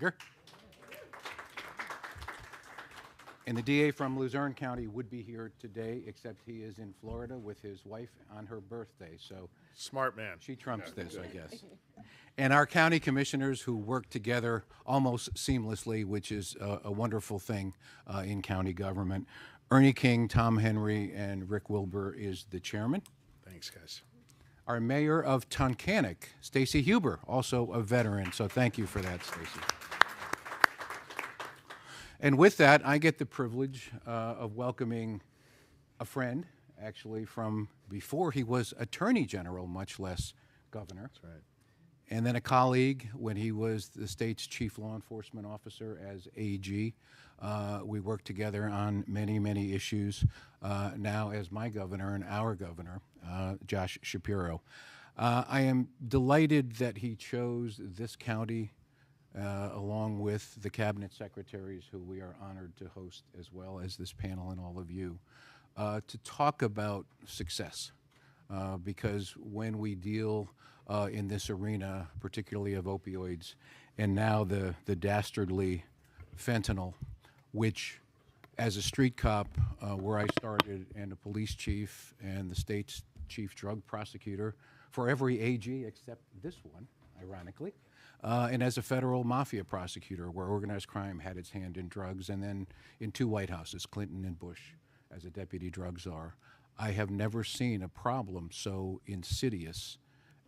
Gallagher. And the DA from Luzerne County would be here today, except he is in Florida with his wife on her birthday. So Smart man. she trumps this, I guess. And our county commissioners who work together almost seamlessly, which is a wonderful thing in county government. Ernie King, Tom Henry, and Rick Wilbur is the chairman. Thanks, guys. Our mayor of Tunkhannock, Stacy Huber, also a veteran, so thank you for that, Stacy. And with that, I get the privilege of welcoming a friend, actually, from before he was Attorney General, much less governor. That's right. And then a colleague when he was the state's chief law enforcement officer as AG. We worked together on many, many issues. Now as my governor and our governor, Josh Shapiro. I am delighted that he chose this county along with the cabinet secretaries who we are honored to host, as well as this panel and all of you, to talk about success. Because when we deal in this arena, particularly of opioids, and now the dastardly fentanyl, which as a street cop, where I started, and a police chief and the state's chief drug prosecutor for every AG except this one, ironically, and as a federal mafia prosecutor where organized crime had its hand in drugs, and then in two White Houses, Clinton and Bush, as a deputy drug czar, I have never seen a problem so insidious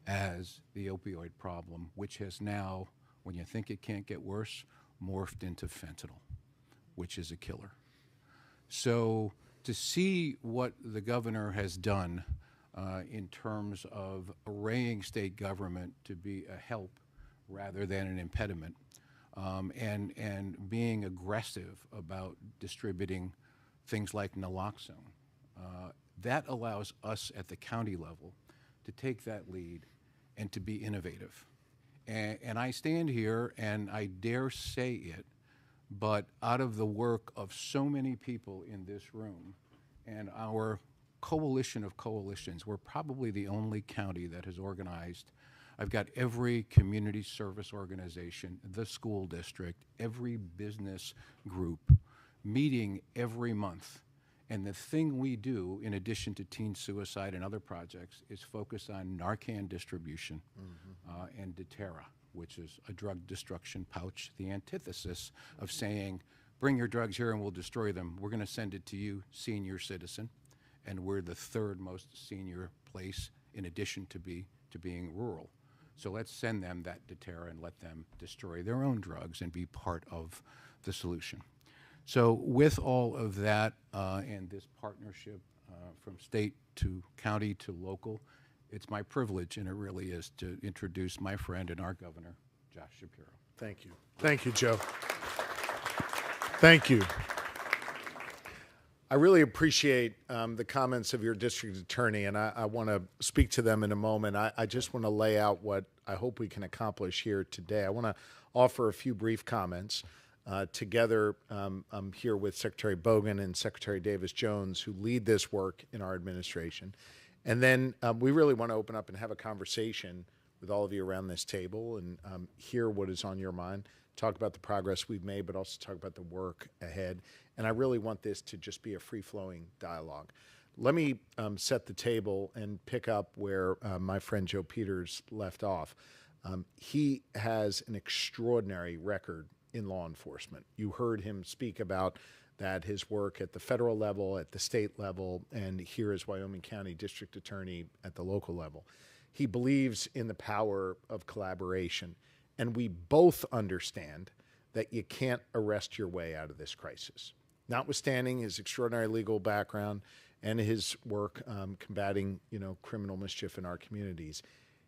as the opioid problem, which has now, when you think it can't get worse, morphed into fentanyl, which is a killer. So to see what the governor has done in terms of arraying state government to be a help rather than an impediment, and being aggressive about distributing things like naloxone, that allows us at the county level to take that lead and to be innovative. And I stand here and I dare say it, but out of the work of so many people in this room and our coalition of coalitions, we're probably the only county that has organized. I've got every community service organization, the school district, every business group meeting every month. And the thing we do, in addition to teen suicide and other projects, is focus on Narcan distribution and Deterra, which is a drug destruction pouch, the antithesis of saying, bring your drugs here and we'll destroy them. We're going to send it to you, senior citizen, and we're the third most senior place in addition to being rural. So let's send them that Deterra and let them destroy their own drugs and be part of the solution. So with all of that and this partnership from state to county to local, it's my privilege, and it really is, to introduce my friend and our governor, Josh Shapiro. Thank you. Thank you, Joe. Thank you. I really appreciate the comments of your district attorney, and I want to speak to them in a moment. I just want to lay out what I hope we can accomplish here today. I want to offer a few brief comments. Together, I'm here with Secretary Bogen and Secretary Davis-Jones, who lead this work in our administration. And then we really want to open up and have a conversation with all of you around this table and hear what is on your mind, talk about the progress we've made, but also talk about the work ahead. And I really want this to just be a free-flowing dialogue. Let me set the table and pick up where my friend Joe Peters left off. He has an extraordinary record in law enforcement. You heard him speak about that, his work at the federal level, at the state level, and here as Wyoming County District Attorney at the local level. He believes in the power of collaboration, and we both understand that you can't arrest your way out of this crisis. Notwithstanding his extraordinary legal background and his work combating, criminal mischief in our communities,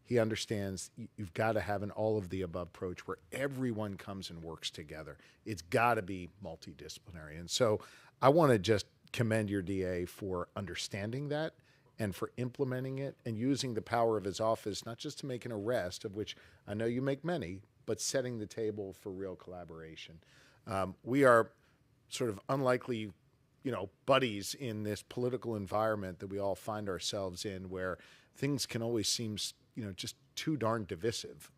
he understands you've got to have an all-of-the-above approach where everyone comes and works together. It's got to be multidisciplinary. And so I want to just commend your DA for understanding that and for implementing it and using the power of his office, not just to make an arrest, of which I know you make many, but setting the table for real collaboration. We are sort of unlikely, buddies in this political environment that we all find ourselves in, where things can always seem just too darn divisive.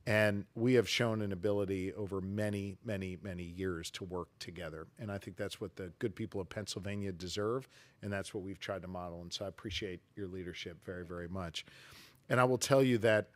And we have shown an ability over many, many, many years to work together. And I think that's what the good people of Pennsylvania deserve, and that's what we've tried to model. And so I appreciate your leadership very, very much. And I will tell you that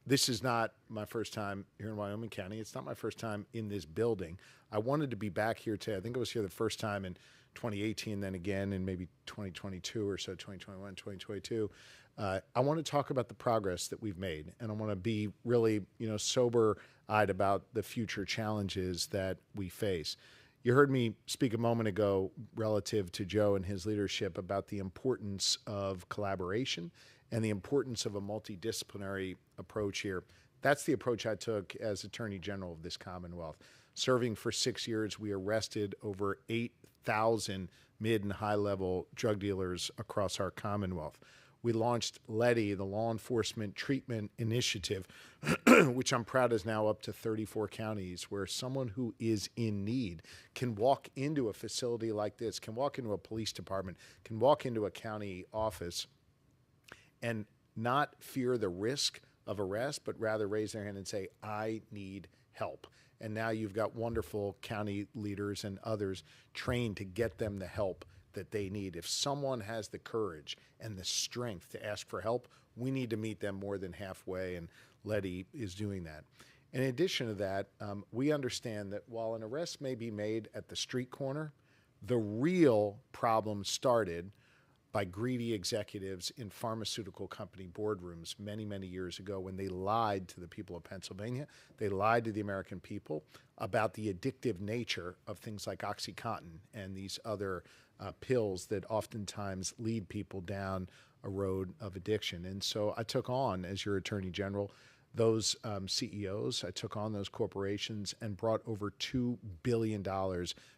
this is not my first time here in Wyoming County. It's not my first time in this building. I wanted to be back here today. I think I was here the first time in 2018, then again in maybe 2022 or so, 2021, 2022. I want to talk about the progress that we've made, and I want to be really, sober-eyed about the future challenges that we face. You heard me speak a moment ago relative to Joe and his leadership about the importance of collaboration and the importance of a multidisciplinary approach here. That's the approach I took as Attorney General of this Commonwealth. Serving for 6 years, we arrested over 8,000 mid and high-level drug dealers across our Commonwealth. We launched LETI, the Law Enforcement Treatment Initiative, which I'm proud is now up to 34 counties, where someone who is in need can walk into a facility like this, can walk into a police department, can walk into a county office and not fear the risk of arrest, but rather raise their hand and say, I need help. And now you've got wonderful county leaders and others trained to get them the help that they need. If someone has the courage and the strength to ask for help, we need to meet them more than halfway, and LETI is doing that. In addition to that, we understand that while an arrest may be made at the street corner, the real problem started by greedy executives in pharmaceutical company boardrooms many, many years ago when they lied to the people of Pennsylvania. They lied to the American people about the addictive nature of things like OxyContin and these other pills that oftentimes lead people down a road of addiction. And so I took on, as your Attorney General, those CEOs, I took on those corporations and brought over $2 billion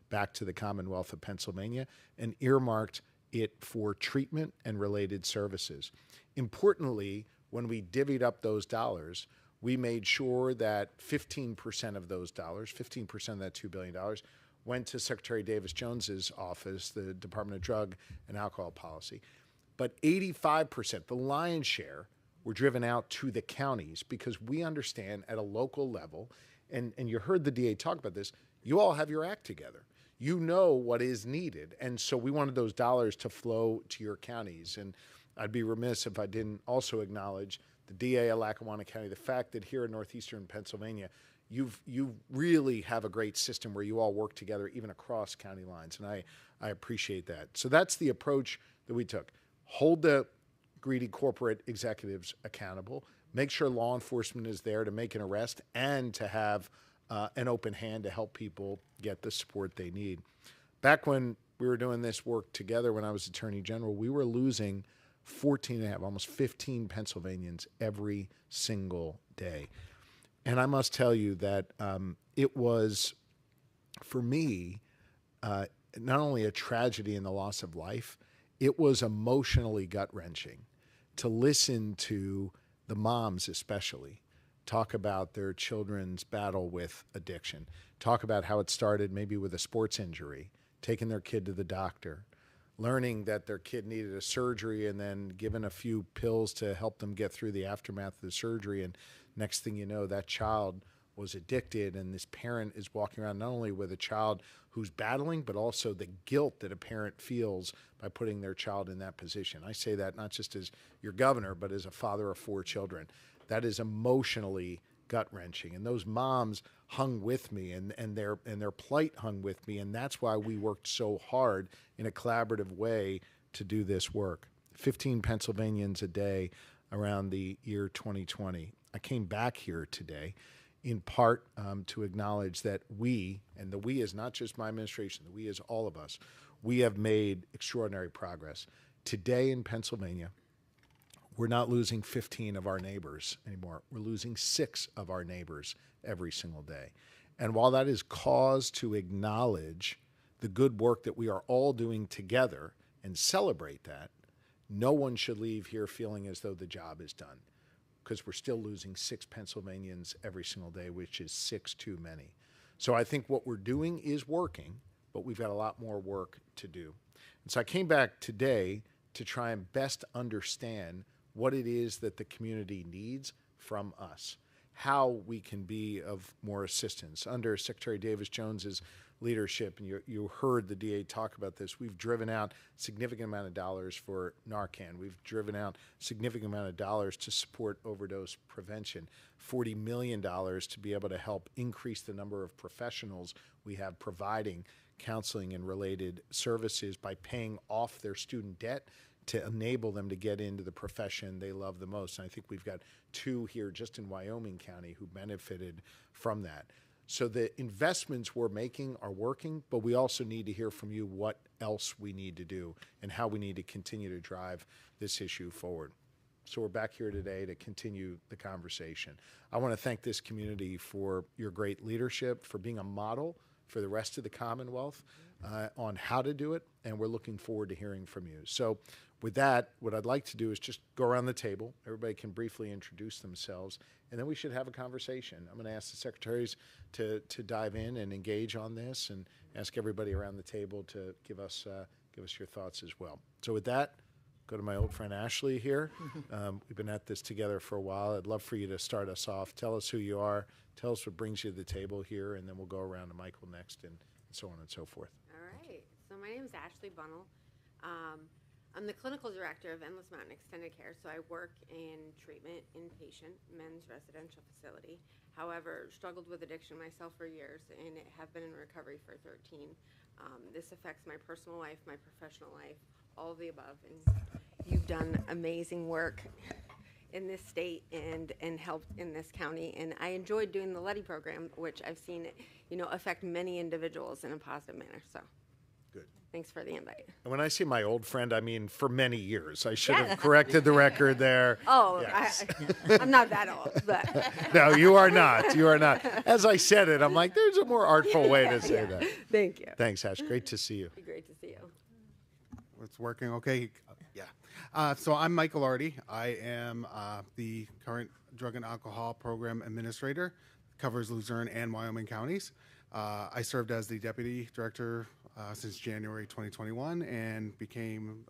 back to the Commonwealth of Pennsylvania and earmarked it for treatment and related services. Importantly, when we divvied up those dollars, we made sure that 15% of those dollars, 15% of that $2 billion, went to Secretary Davis Jones's office, the Department of Drug and Alcohol Policy. But 85%, the lion's share, were driven out to the counties because we understand at a local level, and you heard the DA talk about this, you all have your act together. You know what is needed. And so we wanted those dollars to flow to your counties. And I'd be remiss if I didn't also acknowledge the DA of Lackawanna County, the fact that here in northeastern Pennsylvania, you really have a great system where you all work together even across county lines, and I appreciate that. So that's the approach that we took. Hold the greedy corporate executives accountable, make sure law enforcement is there to make an arrest and to have an open hand to help people get the support they need. Back when we were doing this work together when I was Attorney General, we were losing 14 and a half, almost 15 Pennsylvanians every single day. And I must tell you that it was, for me, not only a tragedy in the loss of life, it was emotionally gut-wrenching to listen to the moms especially talk about their children's battle with addiction, talk about how it started maybe with a sports injury, taking their kid to the doctor, learning that their kid needed a surgery and then given a few pills to help them get through the aftermath of the surgery. And next thing you know, that child was addicted, and this parent is walking around not only with a child who's battling, but also the guilt that a parent feels by putting their child in that position. I say that not just as your governor, but as a father of 4 children. That is emotionally gut-wrenching. And those moms hung with me, and their plight hung with me, and that's why we worked so hard in a collaborative way to do this work. 15 Pennsylvanians a day around the year 2020. I came back here today in part to acknowledge that we, and the we is not just my administration, the we is all of us, we have made extraordinary progress. Today in Pennsylvania, we're not losing 15 of our neighbors anymore. We're losing 6 of our neighbors every single day. And while that is cause to acknowledge the good work that we are all doing together and celebrate that, no one should leave here feeling as though the job is done, because we're still losing 6 Pennsylvanians every single day, which is 6 too many. So I think what we're doing is working, but we've got a lot more work to do. And so I came back today to try and best understand what it is that the community needs from us. how we can be of more assistance. Under Secretary Davis Jones's leadership, and you heard the DA talk about this, we've driven out a significant amount of dollars for Narcan. We've driven out a significant amount of dollars to support overdose prevention, $40 million to be able to help increase the number of professionals we have providing counseling and related services by paying off their student debt to enable them to get into the profession they love the most. And I think we've got 2 here just in Wyoming County who benefited from that. So the investments we're making are working, but we also need to hear from you what else we need to do and how we need to continue to drive this issue forward. So we're back here today to continue the conversation. I want to thank this community for your great leadership, for being a model for the rest of the Commonwealth on how to do it, and we're looking forward to hearing from you. So with that, what I'd like to do is just go around the table. Everybody can briefly introduce themselves, and then we should have a conversation. I'm going to ask the secretaries to dive in and engage on this, and ask everybody around the table to give us your thoughts as well. So with that, go to my old friend Ashley here. We've been at this together for a while. I'd love for you to start us off. Tell us who you are. Tell us what brings you to the table here, and then we'll go around to Michael next, and so on and so forth. All right. So my name is Ashley Bunnell. I'm the clinical director of Endless Mountain Extended Care, so I work in treatment inpatient men's residential facility. However, struggled with addiction myself for years and have been in recovery for 13. This affects my personal life, my professional life, all of the above. And you've done amazing work in this state and helped in this county. And I enjoyed doing the LEDI program, which I've seen, affect many individuals in a positive manner. So. Good. Thanks for the invite. And when I say my old friend, I mean for many years. I should have corrected the record there. Oh, yes. I'm not that old, but. No, you are not. You are not. As I said it, I'm like, there's a more artful way to say that. Thank you. Thanks, Ash. Great to see you. Great to see you. It's working okay. Yeah. So I'm Michael Arty. I am the current Drug and Alcohol Program Administrator. Covers Luzerne and Wyoming counties. I served as the Deputy Director since January 2021 and became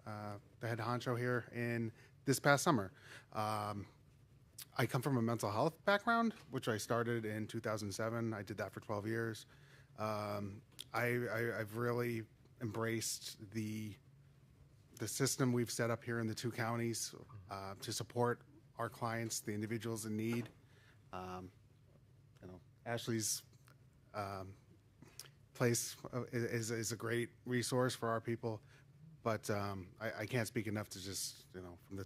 the head honcho here in this past summer. I come from a mental health background, which I started in 2007. I did that for 12 years. I've really embraced the system we've set up here in the 2 counties to support our clients, the individuals in need. Ashley's place is a great resource for our people, but I can't speak enough to just, from the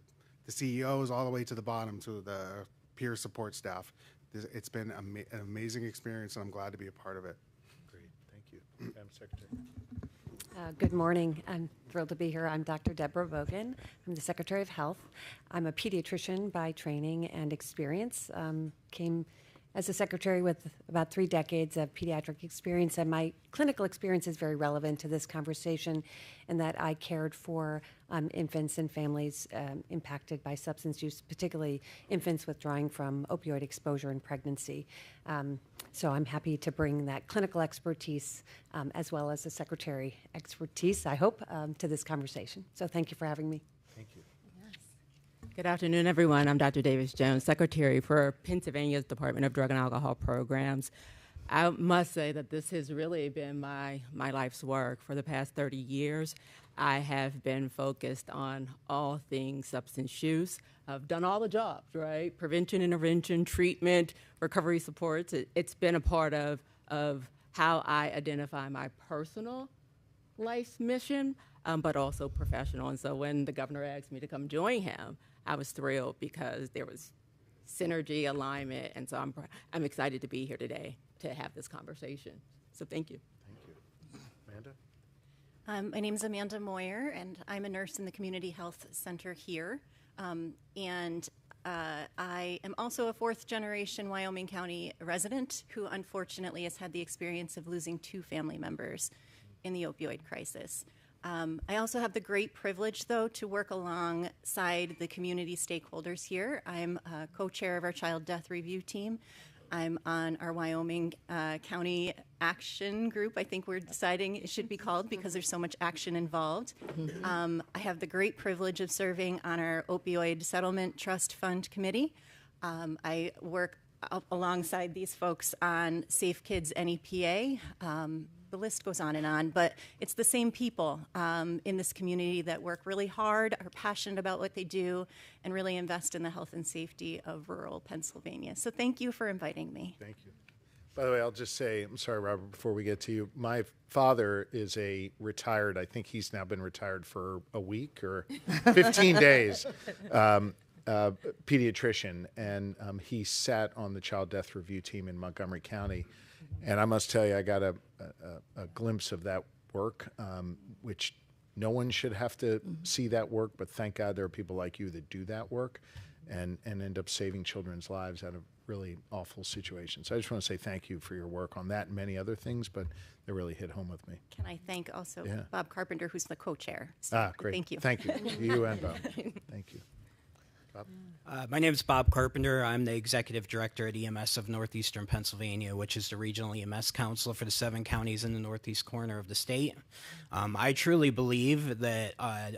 CEOs all the way to the bottom to the peer support staff. It's been an amazing experience, and I'm glad to be a part of it. Great. Thank you. Madam Secretary. Good morning. I'm thrilled to be here. I'm Dr. Deborah Bogen. I'm the Secretary of Health. I'm a pediatrician by training and experience. Came as a secretary with about 3 decades of pediatric experience, and my clinical experience is very relevant to this conversation in that I cared for infants and families impacted by substance use, particularly infants withdrawing from opioid exposure in pregnancy. So I'm happy to bring that clinical expertise as well as the secretary expertise, I hope, to this conversation. So thank you for having me. Thank you. Good afternoon, everyone. I'm Dr. Davis Jones, Secretary for Pennsylvania's Department of Drug and Alcohol Programs. I must say that this has really been my life's work. For the past 30 years, I have been focused on all things substance use. I've done all the jobs, right? Prevention, intervention, treatment, recovery supports. It's been a part of how I identify my personal life's mission, but also professional. And so when the governor asked me to come join him, I was thrilled because there was synergy, alignment, and so I'm excited to be here today to have this conversation. So thank you. Thank you. Amanda? My name is Amanda Moyer, and I'm a nurse in the Community Health Center here. I am also a 4th-generation Wyoming County resident who unfortunately has had the experience of losing 2 family members in the opioid crisis. I also have the great privilege, though, to work alongside the community stakeholders here. I'm co-chair of our Child Death Review Team. I'm on our Wyoming County Action Group, I think we're deciding it should be called because there's so much action involved. I have the great privilege of serving on our Opioid Settlement Trust Fund Committee. I work alongside these folks on Safe Kids NEPA. The list goes on, but it's the same people in this community that work really hard, are passionate about what they do, and really invest in the health and safety of rural Pennsylvania. So thank you for inviting me. Thank you. By the way, I'll just say, I'm sorry, Robert, before we get to you, my father is a retired, I think he's now been retired for a week or 15 days, pediatrician, and he sat on the child death review team in Montgomery County. And I must tell you, I got a glimpse of that work, which no one should have to see that work, but thank God there are people like you that do that work and end up saving children's lives out of really awful situations. So I just want to say thank you for your work on that and many other things, but they really hit home with me. Can I thank also Bob Carpenter, who's the co-chair? Great. Thank you. Thank you. You and Bob. Thank you. Bob? My name is Bob Carpenter. I'm the Executive Director at EMS of Northeastern Pennsylvania, which is the regional EMS council for the 7 counties in the northeast corner of the state. I truly believe that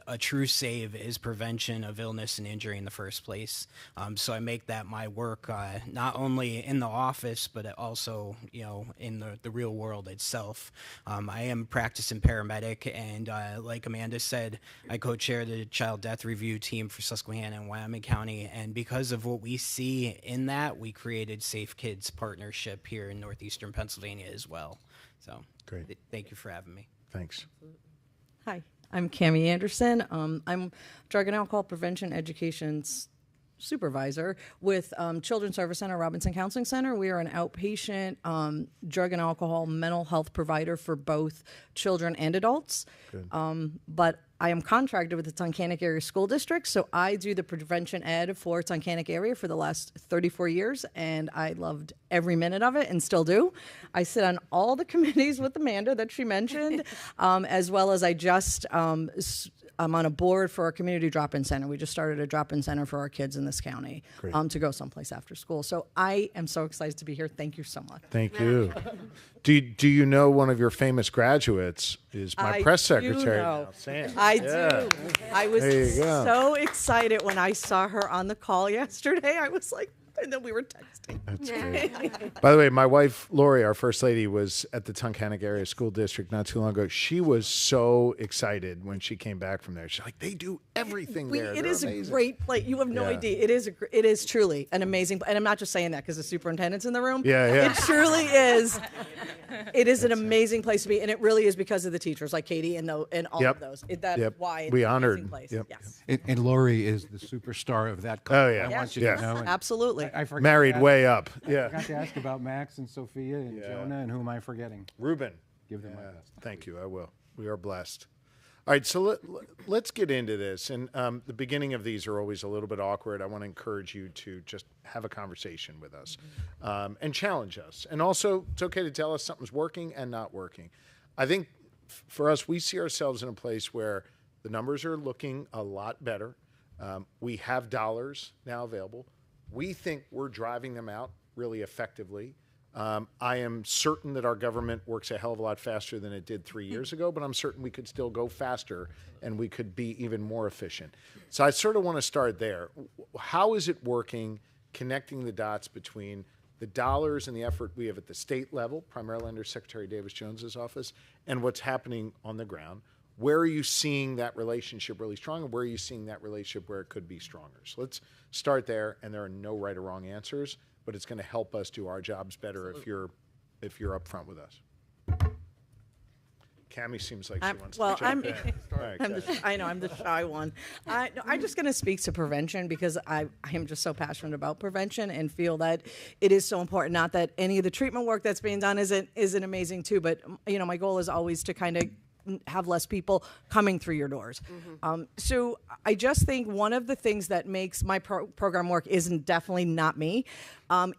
a true save is prevention of illness and injury in the first place. So I make that my work not only in the office, but also, in the real world itself. I am a practicing paramedic, and like Amanda said, I co-chair the child death review team for Susquehanna and Wyoming County, and because of what we see in that, we created Safe Kids Partnership here in northeastern Pennsylvania as well. So Great. Thank you for having me. Thanks. Hi, I'm Cammie Anderson. I'm Drug and Alcohol Prevention Education Supervisor with Children's Service Center, Robinson Counseling Center. We are an outpatient drug and alcohol mental health provider for both children and adults. But I am contracted with the Tunkhannock Area School District, so I do the prevention ed for Tunkhannock area for the last 34 years, and I loved every minute of it and still do. I sit on all the committees with Amanda that she mentioned, as well as I just I'm on a board for our community drop-in center. We just started a drop-in center for our kids in this county to go someplace after school. So I am so excited to be here. Thank you so much. Thank you. Do you know one of your famous graduates is my press secretary now, Sam? I do. I was so excited when I saw her on the call yesterday. I was like, and then we were texting. That's great. By the way, my wife, Lori, our first lady, was at the Tunkhannock Area School District not too long ago. She was so excited when she came back from there. She's like, they do everything there. It They're is amazing. a great place. You have no idea. It is truly an amazing, and I'm not just saying that because the superintendent's in the room. Yeah. It truly is. It is an amazing place to be, and it really is because of the teachers like Katie and all of those. Why it's we an honored. amazing place. Yep. Yes. And Lori is the superstar of that club. Oh, yeah. I want you Yes. to know. And Absolutely. I forgot Married to way up. I Yeah. forgot to ask about Max and Sophia and Jonah, and who am I forgetting? Ruben. Give them my best. Thank you. I will. We are blessed. All right, so let's get into this. And the beginning of these are always a little bit awkward. I want to encourage you to just have a conversation with us and challenge us. And also, it's okay to tell us something's working and not working. I think for us, we see ourselves in a place where the numbers are looking a lot better. We have dollars now available. We think we're driving them out really effectively. I am certain that our government works a hell of a lot faster than it did 3 years ago, but I'm certain we could still go faster and we could be even more efficient. So I sort of want to start there. How is it working, connecting the dots between the dollars and the effort we have at the state level, primarily under Secretary Davis Jones's office, and what's happening on the ground? Where are you seeing that relationship really strong, and where are you seeing that relationship where it could be stronger? So let's start there, and there are no right or wrong answers, but it's going to help us do our jobs better if you're upfront with us. Cammie seems like she wants to jump in. All right, I'm the shy one. I'm just going to speak to prevention because I am just so passionate about prevention and feel that it is so important. Not that any of the treatment work that's being done isn't amazing too, but my goal is always to kind of have less people coming through your doors. So I just think one of the things that makes my program work isn't definitely not me.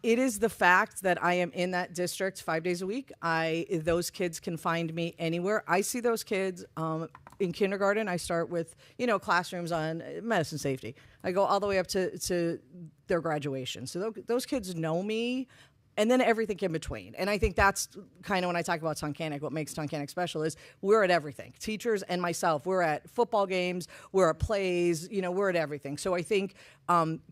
It is the fact that I am in that district 5 days a week. Those kids can find me anywhere. I see those kids in kindergarten. I start with, classrooms on medicine safety. I go all the way up to their graduation. So those kids know me and then everything in between. And I think that's kind of when I talk about Tunkhannock, what makes Tunkhannock special is we're at everything. Teachers and myself, we're at football games, we're at plays, we're at everything. So I think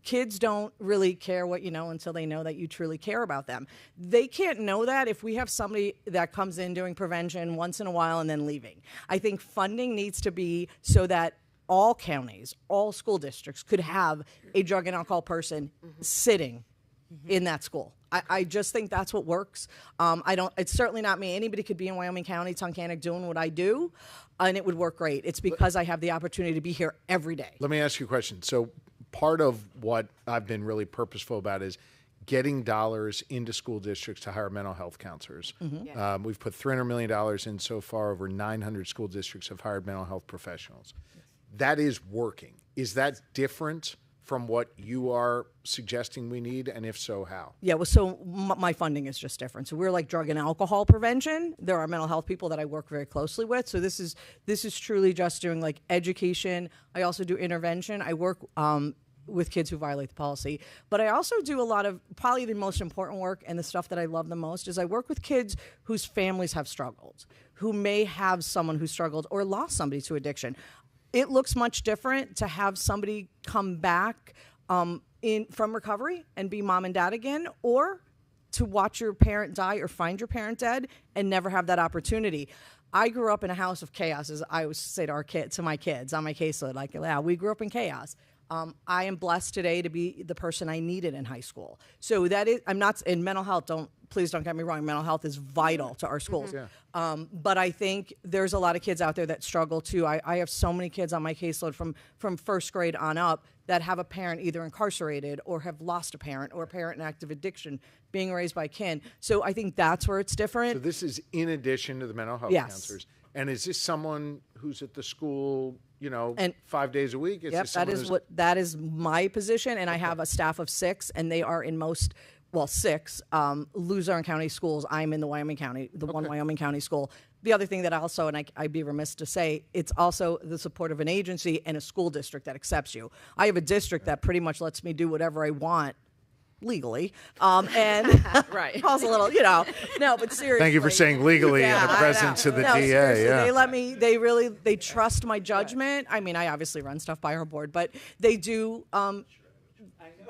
kids don't really care what you know until they know that you truly care about them. They can't know that if we have somebody that comes in doing prevention once in a while and then leaving. I think funding needs to be so that all counties, all school districts could have a drug and alcohol person sitting in that school. I just think that's what works. It's certainly not me. Anybody could be in Wyoming County, Tunkhannock, doing what I do, and it would work great. It's because I have the opportunity to be here every day. Let me ask you a question. So part of what I've been really purposeful about is getting dollars into school districts to hire mental health counselors. We've put $300 million in so far. Over 900 school districts have hired mental health professionals. That is working. Is that different from what you are suggesting we need, and if so, how? Yeah, well, so my funding is just different. So we're like drug and alcohol prevention. There are mental health people that I work very closely with. So this is truly just doing like education. I also do intervention. I work with kids who violate the policy. But I also do a lot of, probably the most important work and the stuff that I love the most is I work with kids whose families have struggled, who may have someone who struggled or lost somebody to addiction. It looks much different to have somebody come back from recovery and be mom and dad again, or to watch your parent die or find your parent dead and never have that opportunity. I grew up in a house of chaos, as I always say to my kids on my caseload, like, yeah, we grew up in chaos. I am blessed today to be the person I needed in high school. So that is, I'm not in mental health. Please don't get me wrong. Mental health is vital to our schools. But I think there's a lot of kids out there that struggle too. I have so many kids on my caseload from first grade on up that have a parent either incarcerated or have lost a parent or a parent in active addiction being raised by kin. So I think that's where it's different. So this is in addition to the mental health counselors. And is this someone who's at the school, and 5 days a week? Yep, that is my position, and I have a staff of 6, and they are in most, 6 Luzerne County schools. I'm in the Wyoming County, one Wyoming County school. The other thing that also, and I'd be remiss to say, it's also the support of an agency and a school district that accepts you. I have a district that pretty much lets me do whatever I want legally, and calls a little, no, but seriously. Thank you for saying legally in the presence of the DA. They let me, they trust my judgment. I mean, I obviously run stuff by our board, but they do,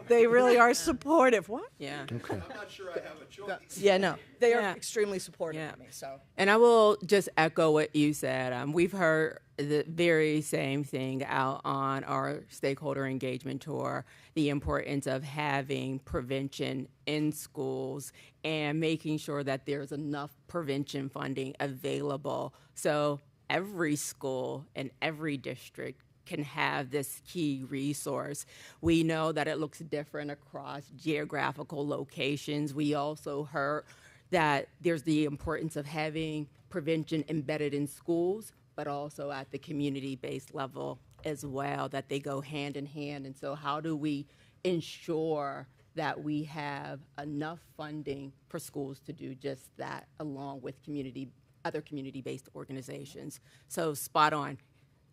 they really are supportive. What? Yeah. Okay. I'm not sure I have a choice. Yeah, no, they are extremely supportive of me. So, and I will just echo what you said. We've heard the very same thing out on our stakeholder engagement tour, the importance of having prevention in schools and making sure that there's enough prevention funding available so every school and every district can have this key resource. We know that it looks different across geographical locations. We also heard that there's the importance of having prevention embedded in schools, but also at the community-based level as well, that they go hand in hand. And so how do we ensure that we have enough funding for schools to do just that, along with other community-based organizations? So spot on.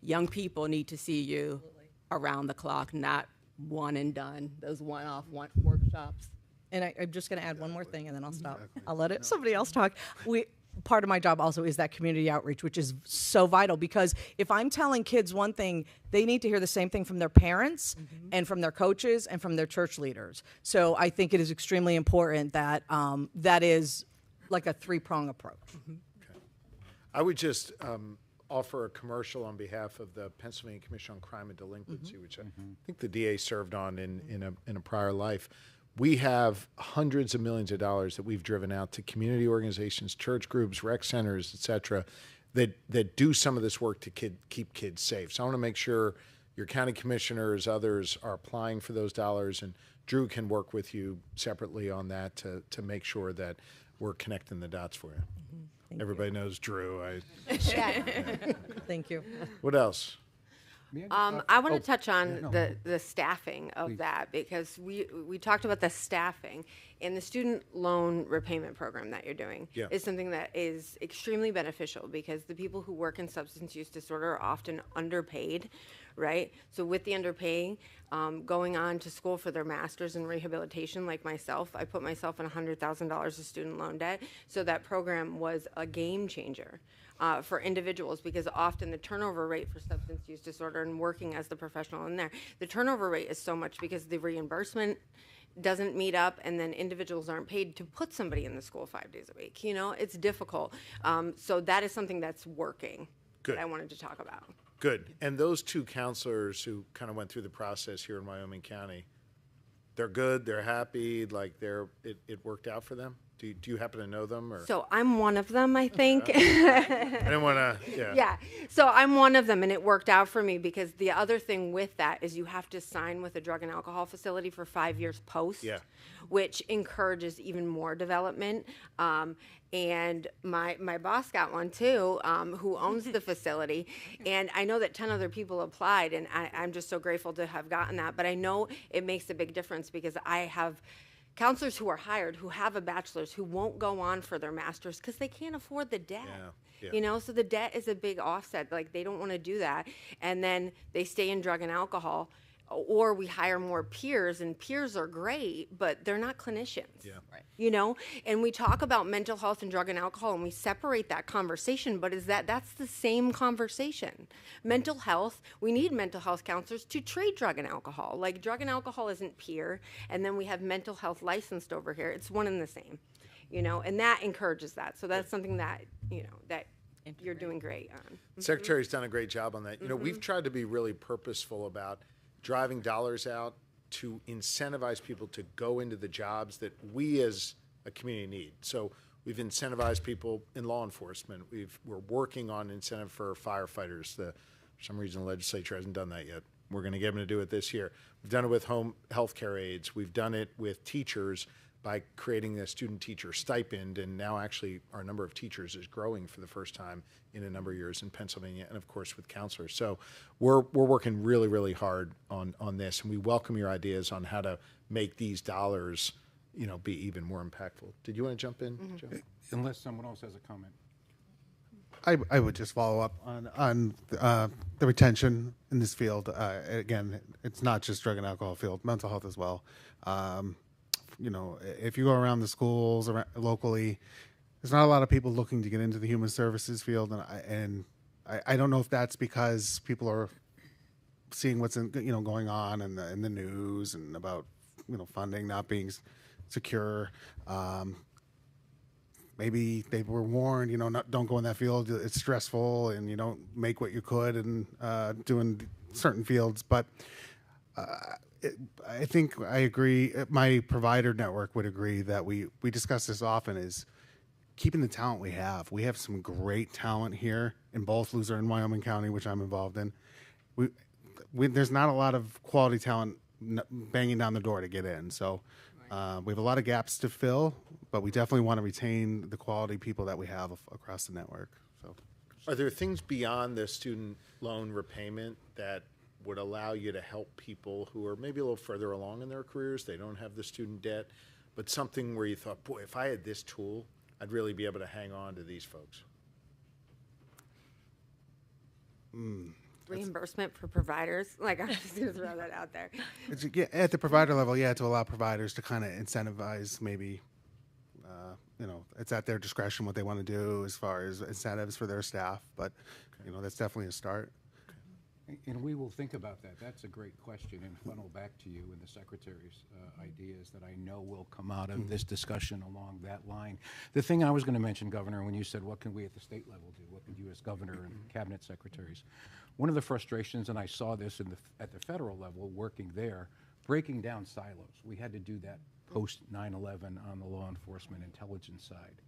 Young people need to see you around the clock, not one and done, those one-off workshops. And I'm just going to add one more thing, and then I'll stop. I'll let somebody else talk. Part of my job also is that community outreach, which is so vital, because if I'm telling kids one thing, they need to hear the same thing from their parents and from their coaches and from their church leaders. So I think it is extremely important that that is like a 3-prong approach. Okay. I would just offer a commercial on behalf of the Pennsylvania Commission on Crime and Delinquency, which I think the DA served on in a prior life. We have hundreds of millions of dollars that we've driven out to community organizations, church groups, rec centers, et cetera, that do some of this work to keep kids safe. So I want to make sure your county commissioners, others are applying for those dollars, and Drew can work with you separately on that to make sure that we're connecting the dots for you. Everybody knows Drew. Thank you. What else? I want to touch on the staffing of that, because we talked about the staffing, and the student loan repayment program that you're doing is something that is extremely beneficial, because the people who work in substance use disorder are often underpaid, right? So with the underpaying, going on to school for their master's in rehabilitation, like myself, I put myself in $100,000 of student loan debt. So that program was a game changer for individuals, because often the turnover rate for substance use disorder, and working as the professional in there, the turnover rate is so much because the reimbursement doesn't meet up, and then individuals aren't paid to put somebody in the school 5 days a week. You know, it's difficult. So that is something that's working. Good. That I wanted to talk about. Good. And those two counselors who kind of went through the process here in Wyoming County, they're good, they're happy, like it worked out for them? Do you happen to know them? Or? So I'm one of them, I think. I didn't want to, Yeah. So I'm one of them, and it worked out for me, because the other thing with that is you have to sign with a drug and alcohol facility for 5 years post, which encourages even more development. And my boss got one too, who owns the facility. And I know that 10 other people applied, and I'm just so grateful to have gotten that. But I know it makes a big difference, because I have counselors who are hired who have a bachelor's who won't go on for their master's because they can't afford the debt. You know, so the debt is a big offset. Like, they don't want to do that. And then they stay in drug and alcohol. Or we hire more peers, and peers are great, but they're not clinicians. You know, and we talk about mental health and drug and alcohol, and we separate that conversation, but that's the same conversation. Mental health, we need mental health counselors to treat drug and alcohol. Like, drug and alcohol isn't peer, and then we have mental health licensed over here. It's one and the same, you know, and that encourages that. So that's something that, you know, that you're doing great on. Secretary's done a great job on that. You know, we've tried to be really purposeful about driving dollars out to incentivize people to go into the jobs that we as a community need. So we've incentivized people in law enforcement. We're working on incentive for firefighters. For some reason, the legislature hasn't done that yet. We're going to get them to do it this year. We've done it with home health care aides. We've done it with teachers by creating a student teacher stipend, and now actually our number of teachers is growing for the first time in a number of years in Pennsylvania, and of course with counselors. So we're working really, really hard on this, and we welcome your ideas on how to make these dollars, you know, be even more impactful. Did you want to jump in, Joe? Unless someone else has a comment. I would just follow up on the retention in this field. Again, it's not just drug and alcohol field, mental health as well. You know, if you go around the schools locally, there's not a lot of people looking to get into the human services field, and I don't know if that's because people are seeing what's going on in the news and about funding not being secure. Maybe they were warned, don't go in that field. It's stressful, and you don't make what you could in doing certain fields, but. I think I agree. My provider network would agree that we discuss this often, is keeping the talent we have. We have some great talent here in both Luzerne and Wyoming County, which I'm involved in. There's not a lot of quality talent banging down the door to get in. So we have a lot of gaps to fill, but we definitely want to retain the quality people that we have across the network. So, are there things beyond the student loan repayment that would allow you to help people who are maybe a little further along in their careers? They don't have the student debt, but something where you thought, boy, if I had this tool, I'd really be able to hang on to these folks. Reimbursement for providers. Like, I'm just going to throw that out there. At the provider level, to allow providers to kind of incentivize maybe, it's at their discretion what they want to do as far as incentives for their staff, but, that's definitely a start. And we will think about that. That's a great question, and funnel back to you and the Secretary's ideas that I know will come out of this discussion along that line. The thing I was going to mention, Governor, when you said, what can we at the state level do? What can you as Governor and Cabinet Secretaries? One of the frustrations, and I saw this at the federal level, working there, breaking down silos. We had to do that post 9/11 on the law enforcement intelligence side.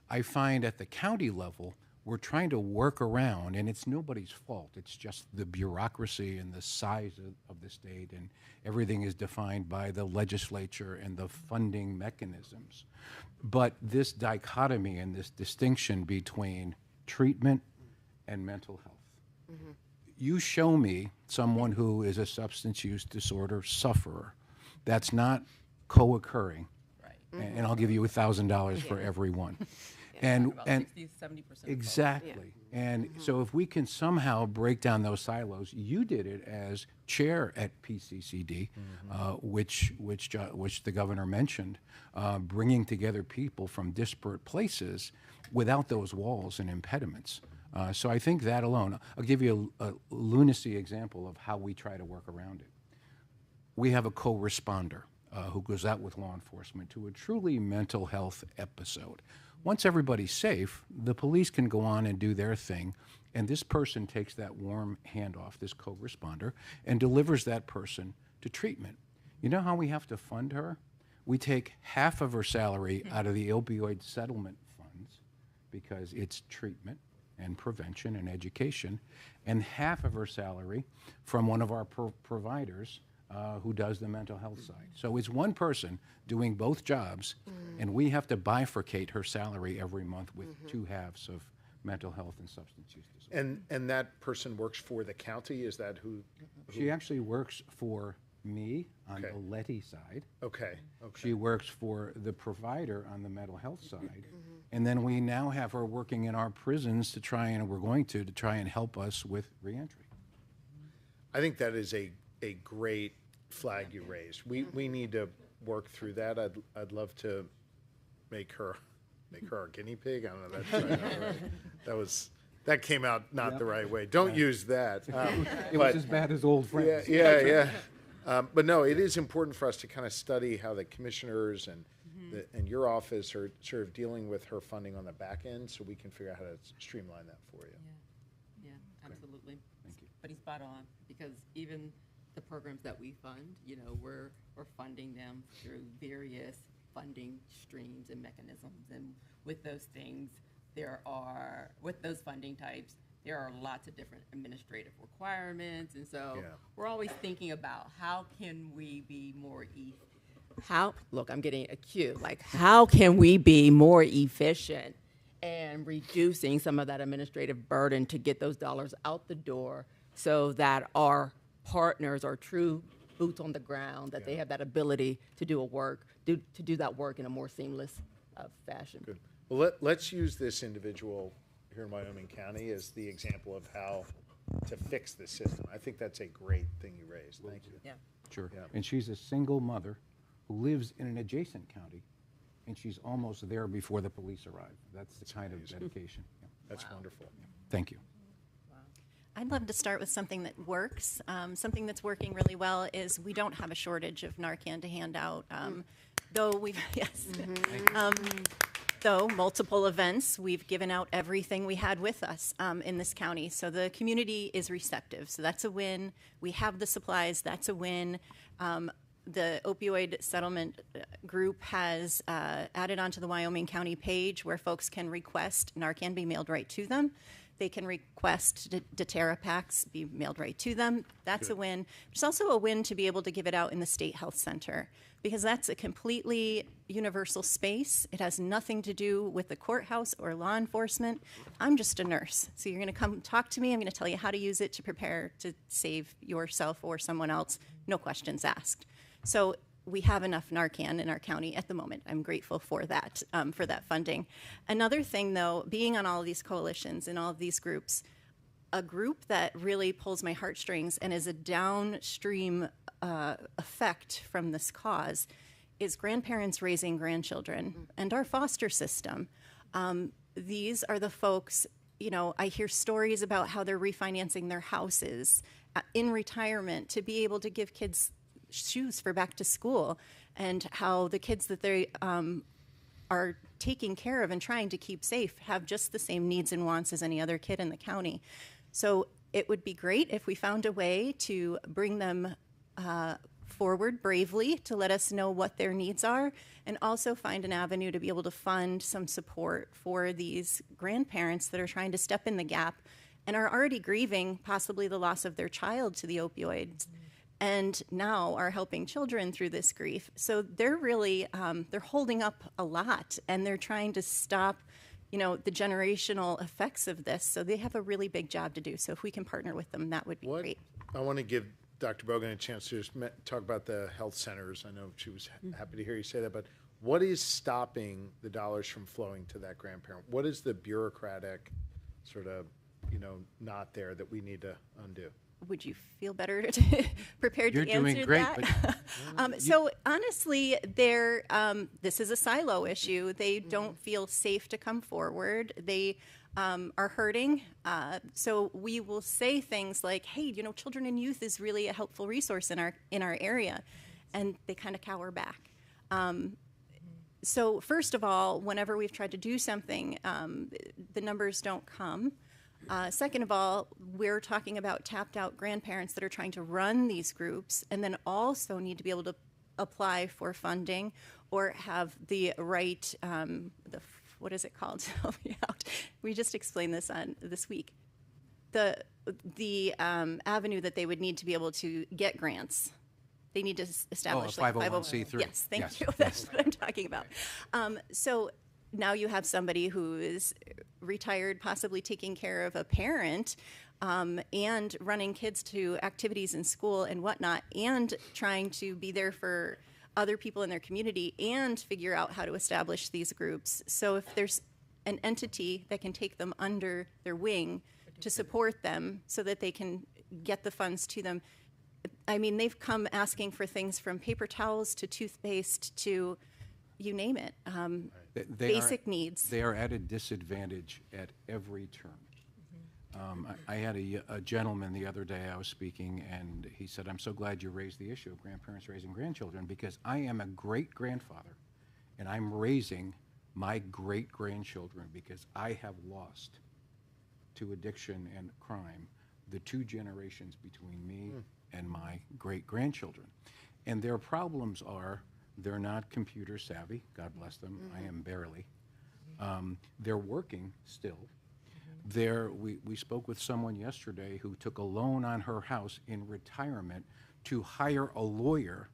I find at the county level, we're trying to work around, and it's nobody's fault. It's just the bureaucracy and the size of the state, and everything is defined by the legislature and the funding mechanisms. But this dichotomy and this distinction between treatment and mental health, you show me someone who is a substance use disorder sufferer that's not co-occurring, and I'll give you $1,000 for every one. And 60-70% exactly. And so if we can somehow break down those silos, you did it as chair at PCCD, which the governor mentioned, bringing together people from disparate places without those walls and impediments. So I think that alone, I'll give you a lunacy example of how we try to work around it. We have a co-responder who goes out with law enforcement to a truly mental health episode. Once everybody's safe, the police can go on and do their thing, and this person takes that warm handoff, this co-responder, and delivers that person to treatment. You know how we have to fund her? We take half of her salary out of the opioid settlement funds because it's treatment and prevention and education, and half of her salary from one of our providers who does the mental health side. So it's one person doing both jobs, and we have to bifurcate her salary every month with two halves of mental health and substance use disorder. And that person works for the county? Is that who? She actually works for me on Okay. the Letty side. Okay. She works for the provider on the mental health side. And then we now have her working in our prisons to try and help us with reentry. I think that is a great flag you raised. We need to work through that. I'd love to make her our guinea pig. I don't know. That came out not the right way. Don't use that. It was as bad as old friends. Yeah. But no, it is important for us to kind of study how the commissioners and your office are sort of dealing with her funding on the back end, so we can figure out how to streamline that for you. Yeah, absolutely. Thank you. But he's spot on, because even the programs that we fund, we're funding them through various funding streams and mechanisms. And with those things, with those funding types, there are lots of different administrative requirements. And so we're always thinking about how can we be more I'm getting a cue, like how can we be more efficient and reducing some of that administrative burden to get those dollars out the door so that our partners are true boots on the ground, that they have that ability to do that work in a more seamless fashion. Good. Well, let's use this individual here in Wyoming County as the example of how to fix the system. I think that's a great thing you raised. Thank you. Yeah. Sure. Yeah. And she's a single mother who lives in an adjacent county, and she's almost there before the police arrive. That's the kind of dedication. Yeah. That's wonderful. Thank you. I'd love to start with something that works. Something that's working really well is we don't have a shortage of Narcan to hand out. Though multiple events, we've given out everything we had with us in this county. So the community is receptive. So that's a win. We have the supplies. That's a win. The opioid settlement group has added onto the Wyoming County page where folks can request Narcan be mailed right to them. They can request Deterra packs be mailed right to them. That's a win. There's also a win to be able to give it out in the State Health Center, because that's a completely universal space. It has nothing to do with the courthouse or law enforcement. I'm just a nurse. So you're going to come talk to me. I'm going to tell you how to use it to prepare to save yourself or someone else. No questions asked. So we have enough Narcan in our county at the moment. I'm grateful for that funding. Another thing, though, being on all of these coalitions and all of these groups, a group that really pulls my heartstrings and is a downstream effect from this cause is grandparents raising grandchildren and our foster system. These are the folks, I hear stories about how they're refinancing their houses in retirement to be able to give kids shoes for back to school, and how the kids that they are taking care of and trying to keep safe have just the same needs and wants as any other kid in the county. So it would be great if we found a way to bring them forward bravely to let us know what their needs are, and also find an avenue to be able to fund some support for these grandparents that are trying to step in the gap and are already grieving possibly the loss of their child to the opioids. And now are helping children through this grief. So they're really, they're holding up a lot, and they're trying to stop the generational effects of this. So they have a really big job to do. So if we can partner with them, that would be great. I want to give Dr. Bogen a chance to just talk about the health centers. I know she was happy to hear you say that, but what is stopping the dollars from flowing to that grandparent? What is the bureaucratic sort of, not there that we need to undo? Would you feel better prepared You're to answer doing great, that? So honestly, this is a silo issue. They don't feel safe to come forward. They are hurting. So we will say things like, "Hey, children and youth is really a helpful resource in our area," and they kind of cower back. So first of all, whenever we've tried to do something, the numbers don't come. Second of all, we're talking about tapped out grandparents that are trying to run these groups and then also need to be able to apply for funding or have the right, what is it called? Help me out. We just explained this this week. The avenue that they would need to be able to get grants. They need to establish a 501c3. Yes, thank Yes. you. That's what I'm talking about. So now you have somebody who is retired, possibly taking care of a parent, and running kids to activities in school and whatnot, and trying to be there for other people in their community and figure out how to establish these groups. So if there's an entity that can take them under their wing to support them so that they can get the funds to them. I mean, they've come asking for things from paper towels to toothpaste to you name it, basic needs. They are at a disadvantage at every turn. I had a gentleman the other day I was speaking, and he said, "I'm so glad you raised the issue of grandparents raising grandchildren, because I am a great-grandfather, and I'm raising my great-grandchildren because I have lost to addiction and crime the 2 generations between me and my great-grandchildren. And their problems are they're not computer savvy, God bless them, I am barely. They're working still. We spoke with someone yesterday who took a loan on her house in retirement to hire a lawyer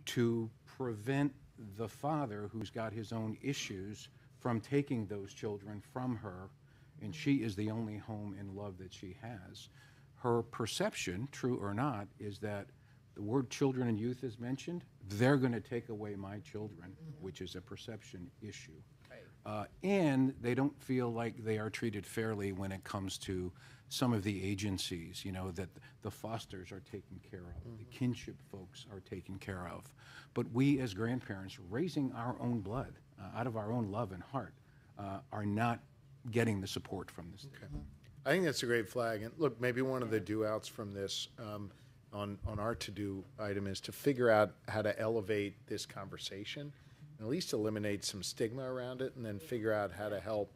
to prevent the father, who's got his own issues, from taking those children from her, and she is the only home and love that she has. Her perception, true or not, is that the word children and youth is mentioned, they're going to take away my children, which is a perception issue. And they don't feel like they are treated fairly when it comes to some of the agencies, that the fosters are taken care of, the kinship folks are taken care of. But we as grandparents, raising our own blood, out of our own love and heart, are not getting the support from the state. I think that's a great flag. And look, maybe one of the do-outs from this on our to-do item is to figure out how to elevate this conversation and at least eliminate some stigma around it, and then figure out how to help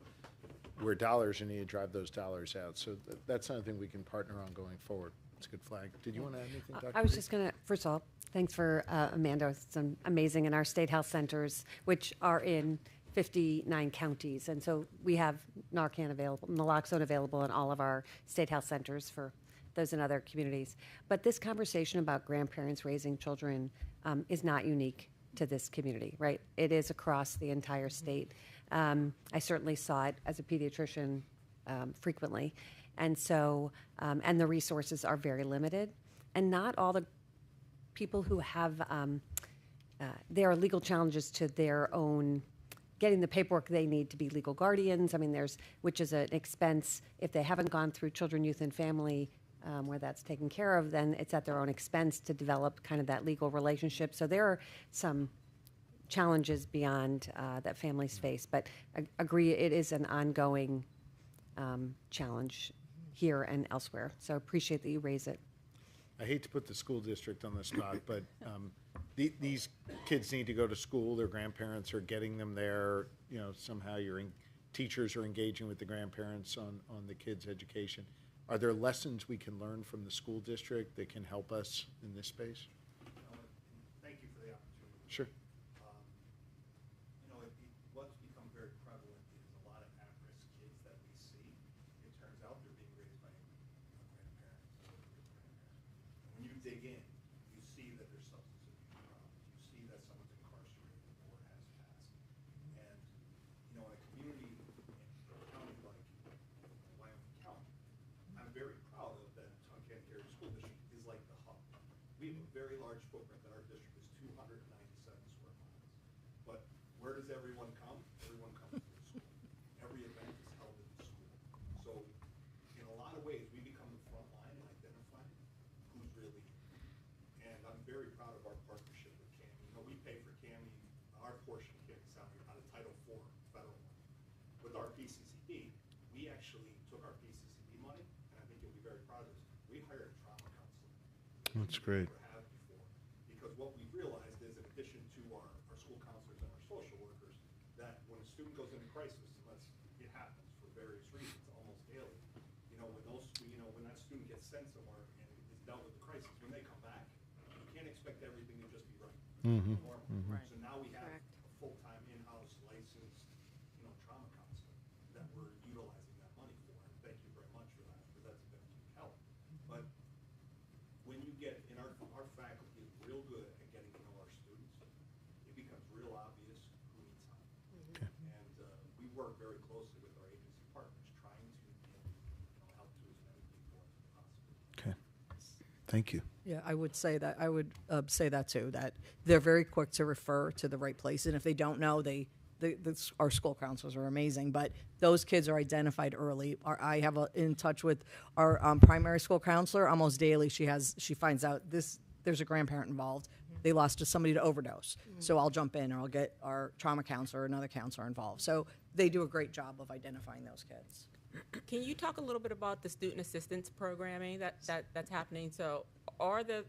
where dollars are needed to drive those dollars out. So that's something we can partner on going forward. It's a good flag. Did you want to add anything, Dr. I was just going to, first of all, thanks for Amanda. It's amazing in our state health centers, which are in 59 counties. And so we have Narcan available, naloxone available in all of our state health centers for those in other communities. But this conversation about grandparents raising children is not unique to this community, right? It is across the entire state. I certainly saw it as a pediatrician frequently. And so, and the resources are very limited. And not all the people who have, there are legal challenges to their own getting the paperwork they need to be legal guardians. I mean, which is an expense. If they haven't gone through children, youth, and family, where that's taken care of, then it's at their own expense to develop kind of that legal relationship. So there are some challenges beyond that families face, but I agree it is an ongoing challenge here and elsewhere. So appreciate that you raise it. I hate to put the school district on the spot, but these kids need to go to school. Their grandparents are getting them there. Somehow teachers are engaging with the grandparents on the kids' education. Are there lessons we can learn from the school district that can help us in this space? Thank you for the opportunity. Sure. What's become very prevalent is a lot of at-risk kids that we see. It turns out they're being raised by grandparents or grandparents. When you dig in, you see that there's substance abuse problems. You see that someone's incarcerated or has passed. And in a community where does everyone come? Everyone comes to the school. Every event is held in the school. So in a lot of ways, we become the front line in identifying who's really, and I'm very proud of our partnership with CAMI. You know, we pay for CAMI, our portion of CAMI salary out of Title IV federal money. With our PCCD, we actually took our PCCD money, and I think you'll be very proud of this, we hired a trauma counselor. That's great. Never have before. Because what we realized is, in addition to our school counselors and our social workers, that when a student goes into crisis, unless it happens for various reasons, almost daily, you know, when that student gets sent somewhere and is dealt with the crisis, when they come back, you can't expect everything to just be right. Normal. So now we have a full-time in-house licensed, trauma counselor that we're utilizing that money for. And thank you very much for that, because that's been a huge help. But when you get in our faculty is real good at getting to know our students, it becomes real obvious who needs help. Okay. And we work very closely with our agency partners, trying to help to as many people as possible. Okay. Thank you. Yeah, I would say that. I would say that too. That they're very quick to refer to the right place, and if they don't know, our school counselors are amazing. But those kids are identified early. I have in touch with our primary school counselor almost daily. She finds out there's a grandparent involved. They lost to somebody to overdose. So I'll jump in, or I'll get our trauma counselor or another counselor involved. So they do a great job of identifying those kids. Can you talk a little bit about the student assistance programming that's happening? So are the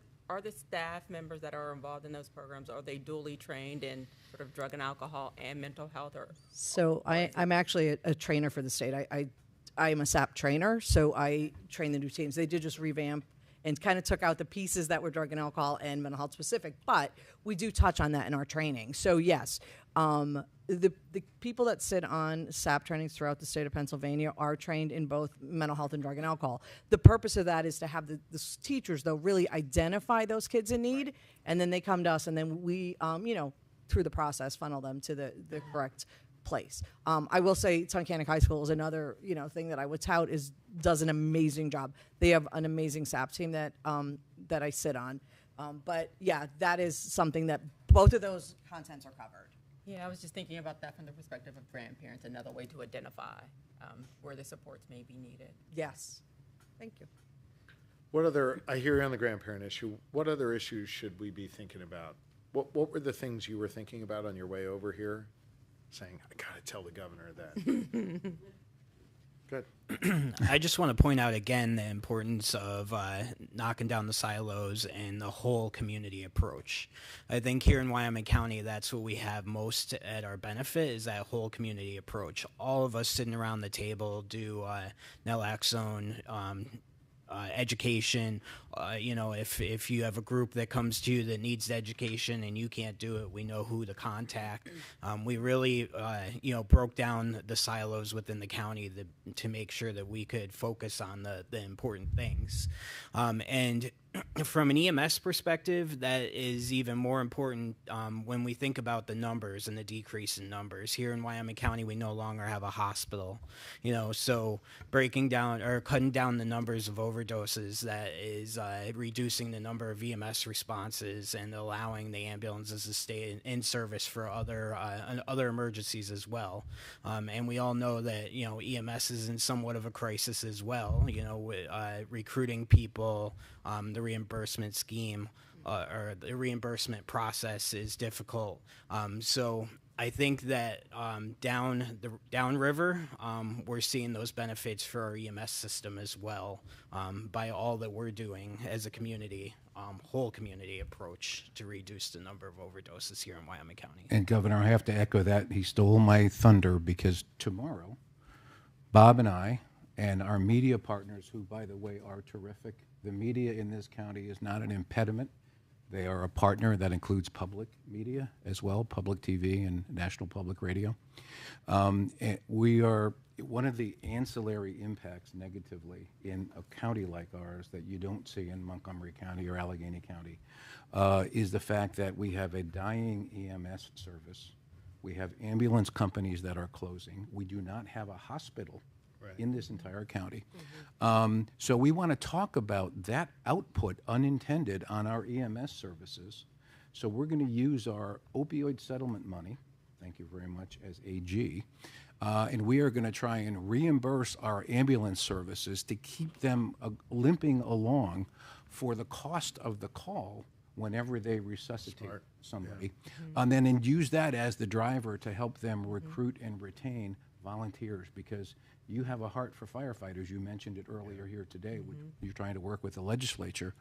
staff members that are involved in those programs, are they duly trained in sort of drug and alcohol and mental health? So I'm actually a trainer for the state. I'm a SAP trainer, so I train the new teams. They did just revamp and kind of took out the pieces that were drug and alcohol and mental health specific, but we do touch on that in our training. So yes, the people that sit on SAP trainings throughout the state of Pennsylvania are trained in both mental health and drug and alcohol. The purpose of that is to have the teachers, though, really identify those kids in need, and then they come to us, and then we, through the process, funnel them to the correct place. I will say Tunkhannock High School is another, thing that I would tout does an amazing job. They have an amazing SAP team that I sit on. But yeah, that is something that both of those contents are covered. Yeah, I was just thinking about that from the perspective of grandparents, another way to identify where the supports may be needed. Yes. Thank you. I hear you on the grandparent issue. What other issues should we be thinking about? What were the things you were thinking about on your way over here? Saying, I gotta tell the governor that. Good. I just want to point out again the importance of knocking down the silos and the whole community approach. I think here in Wyoming County, that's what we have most at our benefit, is that whole community approach. All of us sitting around the table do naloxone, education. If you have a group that comes to you that needs education and you can't do it, we know who to contact. We really, broke down the silos within the county to make sure that we could focus on the important things. And from an EMS perspective, that is even more important when we think about the numbers and the decrease in numbers. Here in Wyoming County, we no longer have a hospital, so breaking down or cutting down the numbers of overdoses, that is reducing the number of EMS responses and allowing the ambulances to stay in service for other emergencies as well. And we all know that, EMS is in somewhat of a crisis as well, with recruiting people, the reimbursement scheme or the reimbursement process is difficult. So I think that downriver, we're seeing those benefits for our EMS system as well by all that we're doing as a community, whole community approach to reduce the number of overdoses here in Wyoming County. And Governor, I have to echo that. He stole my thunder, because tomorrow, Bob and I and our media partners, who, by the way, are terrific. The media in this county is not an impediment. They are a partner that includes public media as well, public TV and national public radio. And we are, one of the ancillary impacts negatively in a county like ours that you don't see in Montgomery County or Allegheny County is the fact that we have a dying EMS service. We have ambulance companies that are closing. We do not have a hospital in this entire county. So we want to talk about that output unintended on our EMS services. So we're going to use our opioid settlement money thank you very much, as AG. And we are going to try and reimburse our ambulance services to keep them limping along for the cost of the call whenever they resuscitate somebody. And then use that as the driver to help them recruit and retain volunteers, because you have a heart for firefighters. You mentioned it earlier here today. You're trying to work with the legislature.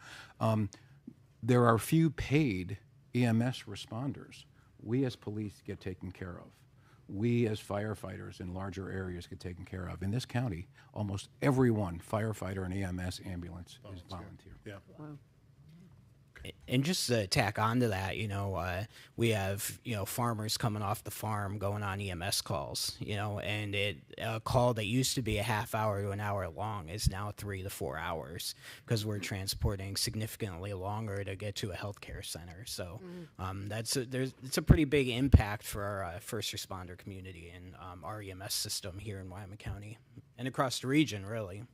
There are few paid EMS responders. We as police get taken care of. We as firefighters in larger areas get taken care of. In this county, almost everyone, firefighter and EMS ambulance, is volunteer. Yeah. Wow. And just to tack onto that, we have, farmers coming off the farm going on EMS calls, and a call that used to be a half hour to an hour long is now 3 to 4 hours because we're transporting significantly longer to get to a healthcare center. So it's a pretty big impact for our first responder community and our EMS system here in Wyoming County and across the region, really.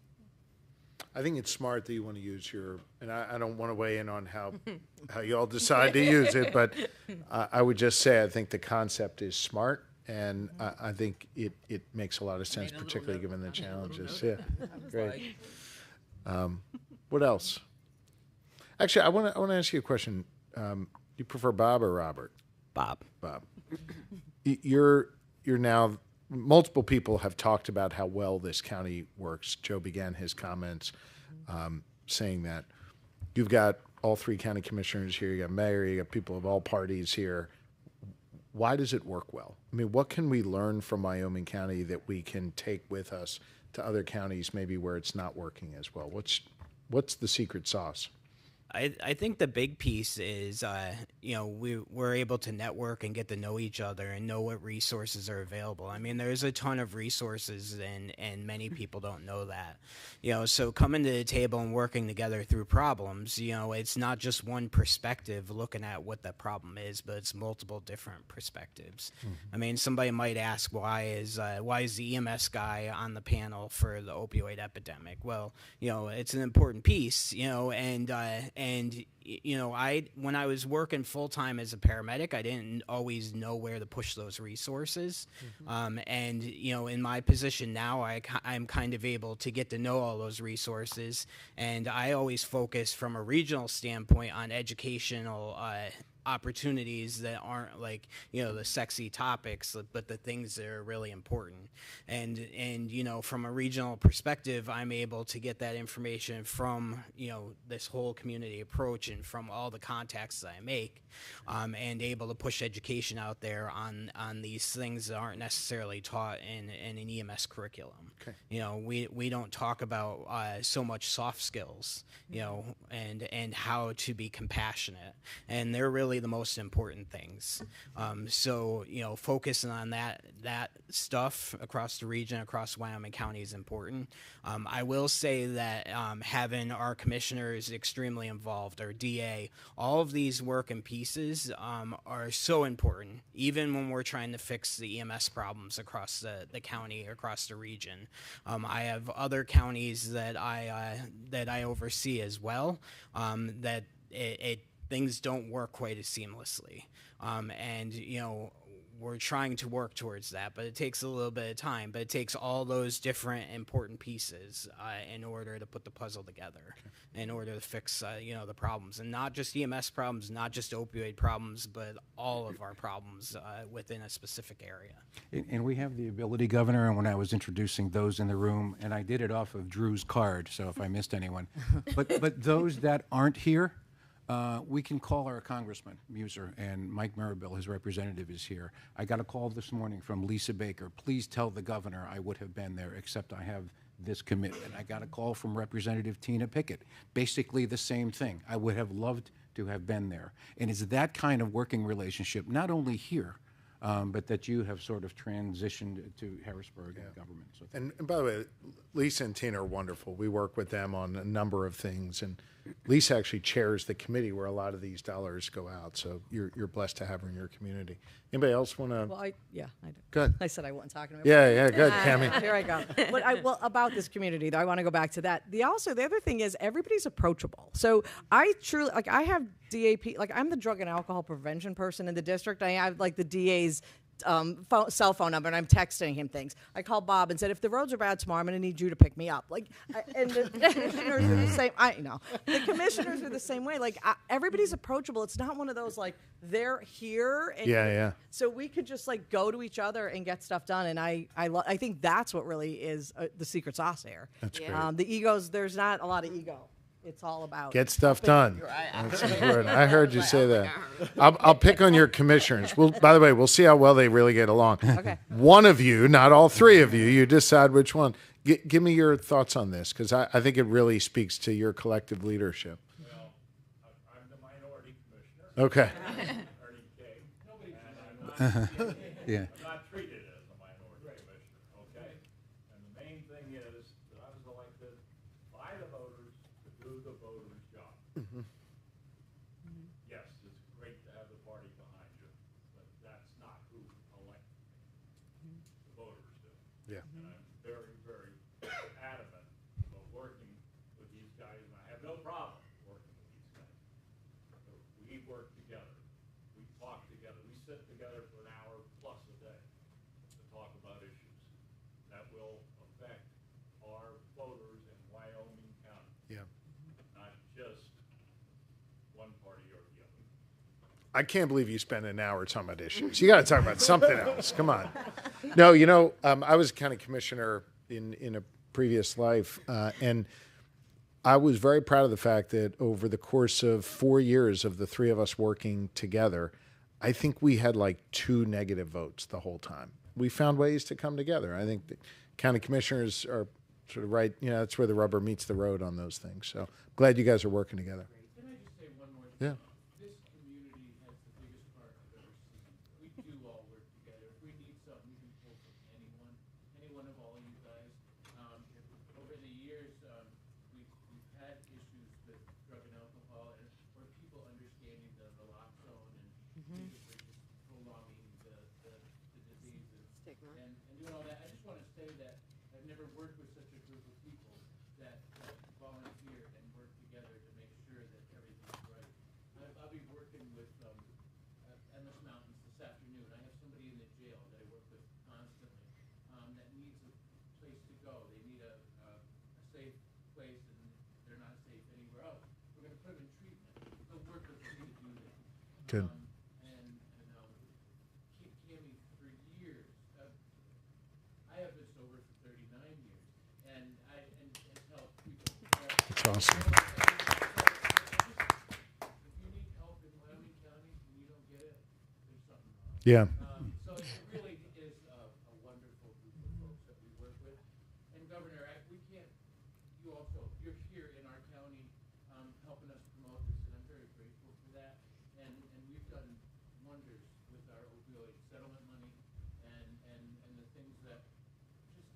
I think it's smart that you want to use your, and I don't want to weigh in on how you all decide to use it, but I would just say I think the concept is smart, and I think it makes a lot of sense, particularly given the challenges. Yeah, great. What else? Actually, I want to ask you a question. You prefer Bob or Robert? Bob. You're now. Multiple people have talked about how well this county works. Joe began his comments saying that you've got all 3 county commissioners here, you got mayor, you got people of all parties here. Why does it work well? I mean, what can we learn from Wyoming County that we can take with us to other counties maybe where it's not working as well? What's the secret sauce? I think the big piece is, we're able to network and get to know each other and know what resources are available. I mean, there's a ton of resources, and many people don't know that. So coming to the table and working together through problems, it's not just one perspective looking at what that problem is, but it's multiple different perspectives. I mean, somebody might ask, why is the EMS guy on the panel for the opioid epidemic? Well, it's an important piece, and when I was working full time as a paramedic, I didn't always know where to push those resources. And in my position now, I'm kind of able to get to know all those resources, and I always focus from a regional standpoint on educational opportunities that aren't like the sexy topics, but the things that are really important. And from a regional perspective, I'm able to get that information from this whole community approach and from all the contacts that I make, and able to push education out there on these things that aren't necessarily taught in an EMS curriculum. Okay. We don't talk about so much soft skills, and how to be compassionate, and they're really the most important things. So focusing on that stuff across the region, across Wyoming County, is important. I will say that having our commissioners extremely involved, our DA, all of these working pieces are so important, even when we're trying to fix the EMS problems across the county, across the region. I have other counties that I oversee as well, that things don't work quite as seamlessly. And we're trying to work towards that, but it takes a little bit of time. But it takes all those different important pieces in order to put the puzzle together, in order to fix the problems, and not just EMS problems, not just opioid problems, but all of our problems within a specific area. And we have the ability, Governor, and when I was introducing those in the room, and I did it off of Drew's card, so if I missed anyone, but those that aren't here, we can call our Congressman, Muser, and Mike Maribel, his representative, is here. I got a call this morning from Lisa Baker. Please tell the governor I would have been there, except I have this commitment. I got a call from Representative Tina Pickett. Basically the same thing. I would have loved to have been there. And it's that kind of working relationship, not only here, but that you have sort of transitioned to Harrisburg and government. So and by the way, Lisa and Tina are wonderful. We work with them on a number of things, and Lisa actually chairs the committee where a lot of these dollars go out. So you're blessed to have her in your community. Anybody else want to? Well, I do. Good. I said I wasn't talking about. Yeah, good, Cammie. Here I go. But about this community, though, I want to go back to that. The other thing is everybody's approachable. So I truly I have DAP, I'm the drug and alcohol prevention person in the district. I have the DA's cell phone number, and I'm texting him things. I called Bob and said, if the roads are bad tomorrow, I'm going to need you to pick me up. And the commissioners are the same. I know the commissioners are the same way. Everybody's approachable. It's not one of those they're here. And Yeah. So we could just go to each other and get stuff done. And I think that's what really is the secret sauce here. That's great. The egos. There's not a lot of ego. It's all about Get stuff done. That's important. I heard you say that. I'll pick on your commissioners. By the way, we'll see how well they really get along. Okay. One of you, not all three of you, you decide which one. Give me your thoughts on this, because I think it really speaks to your collective leadership. Well, I'm the minority commissioner. Okay. Attorney King. And Yeah. I'm not treated as a minority commissioner, okay? And the main thing is that I was elected by the voters to do the voters' job. Yes, it's great to have the party behind you, but that's not who elected me. The voters do. Yeah. And I'm very, very adamant about working with these guys, and I have no problem working with these guys. So we work together. We talk together. We sit together for an hour plus a day to talk about issues that will affect our voters in Wyoming County, Yeah. not just one party or the other. I can't believe you spent an hour talking about issues. You got to talk about something else. Come on. No, I was county commissioner in a previous life, and I was very proud of the fact that over the course of 4 years of the three of us working together, I think we had 2 negative votes the whole time. We found ways to come together. I think the county commissioners are sort of right. That's where the rubber meets the road on those things. So glad you guys are working together. Can I just say one more thing? Yeah. This community has the biggest heart I've ever seen. We do all work together. If we need something, we can pull from anyone, any one of all you guys. Over the years, we've had issues with drug and alcohol, or people understanding the lock zone and maybe we're just prolonging the disease Stigma. and doing all that. I just want to say that I've never worked with such a group of people that volunteer and work together to make sure that everything's right. I'll be working with Endless Mountains this afternoon. I have somebody in the jail that I work with constantly that needs a place to go. They need a safe place, and they're not safe anywhere else. We're going to put them in treatment. They'll work with me to do that. Good. Keep Cammy for years. I have been sober for 39 years, and it's helped people. That's awesome. If you need help in Wyoming County and you don't get it, there's something wrong. Yeah. So it really is a wonderful group of folks that we work with. And Governor, you're here in our county helping us promote this, and I'm very grateful for that. And we've done wonders with our opioid settlement money and the things that just,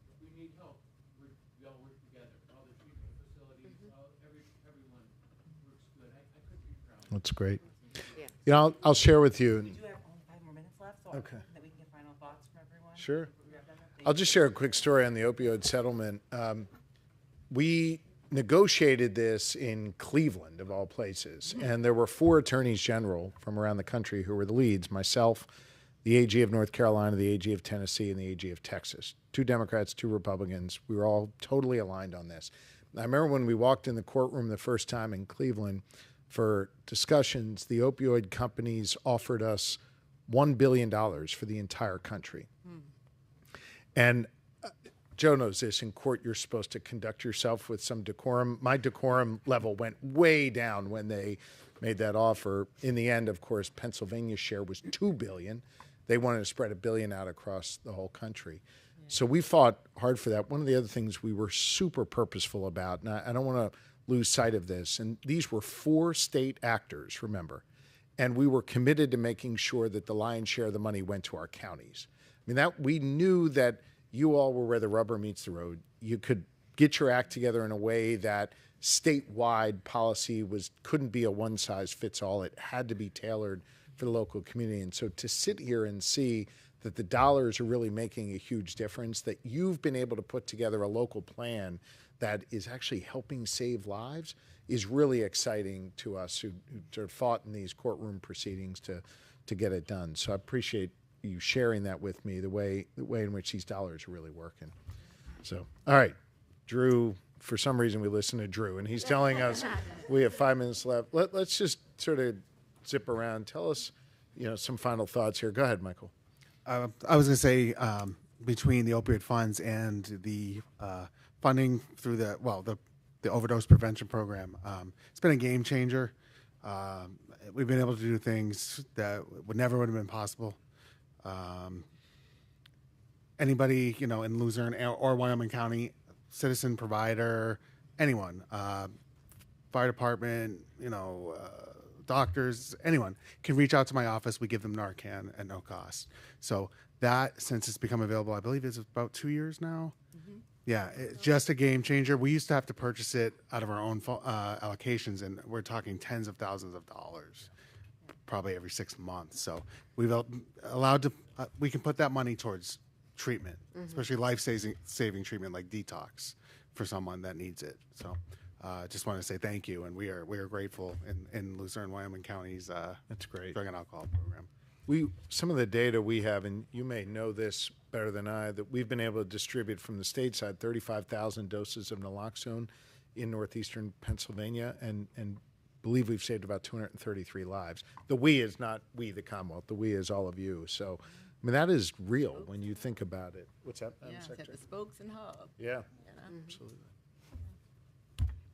if we need help, we all work together. All the treatment facilities, everyone works good. I couldn't be proud. That's great. Yeah. I'll share with you. We do have only 5 more minutes left, so Okay. that we can get final thoughts from everyone. Sure. We wrap that up. I'll just share a quick story on the opioid settlement. We negotiated this in Cleveland, of all places, and there were 4 attorneys general from around the country who were the leads: myself, the AG of North Carolina, the AG of Tennessee, and the AG of Texas. 2 Democrats, 2 Republicans. We were all totally aligned on this. I remember when we walked in the courtroom the first time in Cleveland for discussions, the opioid companies offered us $1 billion for the entire country. And Joe knows this. In court, you're supposed to conduct yourself with some decorum. My decorum level went way down when they made that offer. In the end, of course, Pennsylvania's share was $2 billion. They wanted to spread $1 billion out across the whole country. So we fought hard for that. One of the other things we were super purposeful about, and I don't want to lose sight of this, and these were 4 state actors, remember, and we were committed to making sure that the lion's share of the money went to our counties. I mean, that we knew that you all were where the rubber meets the road. You could get your act together in a way that statewide policy couldn't be a one-size-fits-all. It had to be tailored for the local community. And so to sit here and see that the dollars are really making a huge difference, that you've been able to put together a local plan that is actually helping save lives, is really exciting to us who sort of fought in these courtroom proceedings to get it done. So I appreciate you sharing that with me, the way in which these dollars are really working. So, all right, Drew. For some reason, we listen to Drew, and he's telling us we have 5 minutes left. Let's just sort of zip around. Tell us, some final thoughts here. Go ahead, Michael. I was going to say between the opioid funds and the funding through the Overdose Prevention Program, it's been a game changer. We've been able to do things that would have been possible. Anybody, in Luzerne or Wyoming County, citizen, provider, anyone, fire department, doctors, anyone can reach out to my office. We give them Narcan at no cost. So that, since it's become available, I believe it's about 2 years now. Mm-hmm. Yeah, it's just a game changer. We used to have to purchase it out of our own allocations, and we're talking tens of thousands of dollars, probably every 6 months. So we've allowed to, we can put that money towards treatment, especially life-saving treatment like detox for someone that needs it. So just want to say thank you, and we are grateful in Luzerne, Wyoming County's That's great. drug and alcohol program. Some of the data we have, and you may know this better than I, that we've been able to distribute from the state side 35,000 doses of naloxone in northeastern Pennsylvania, and believe we've saved about 233 lives. The we is not we, the Commonwealth. The we is all of you. So, I mean, that is real when you think about it. What's that, Yeah, Secretary? at the spokes and hub. Yeah, absolutely.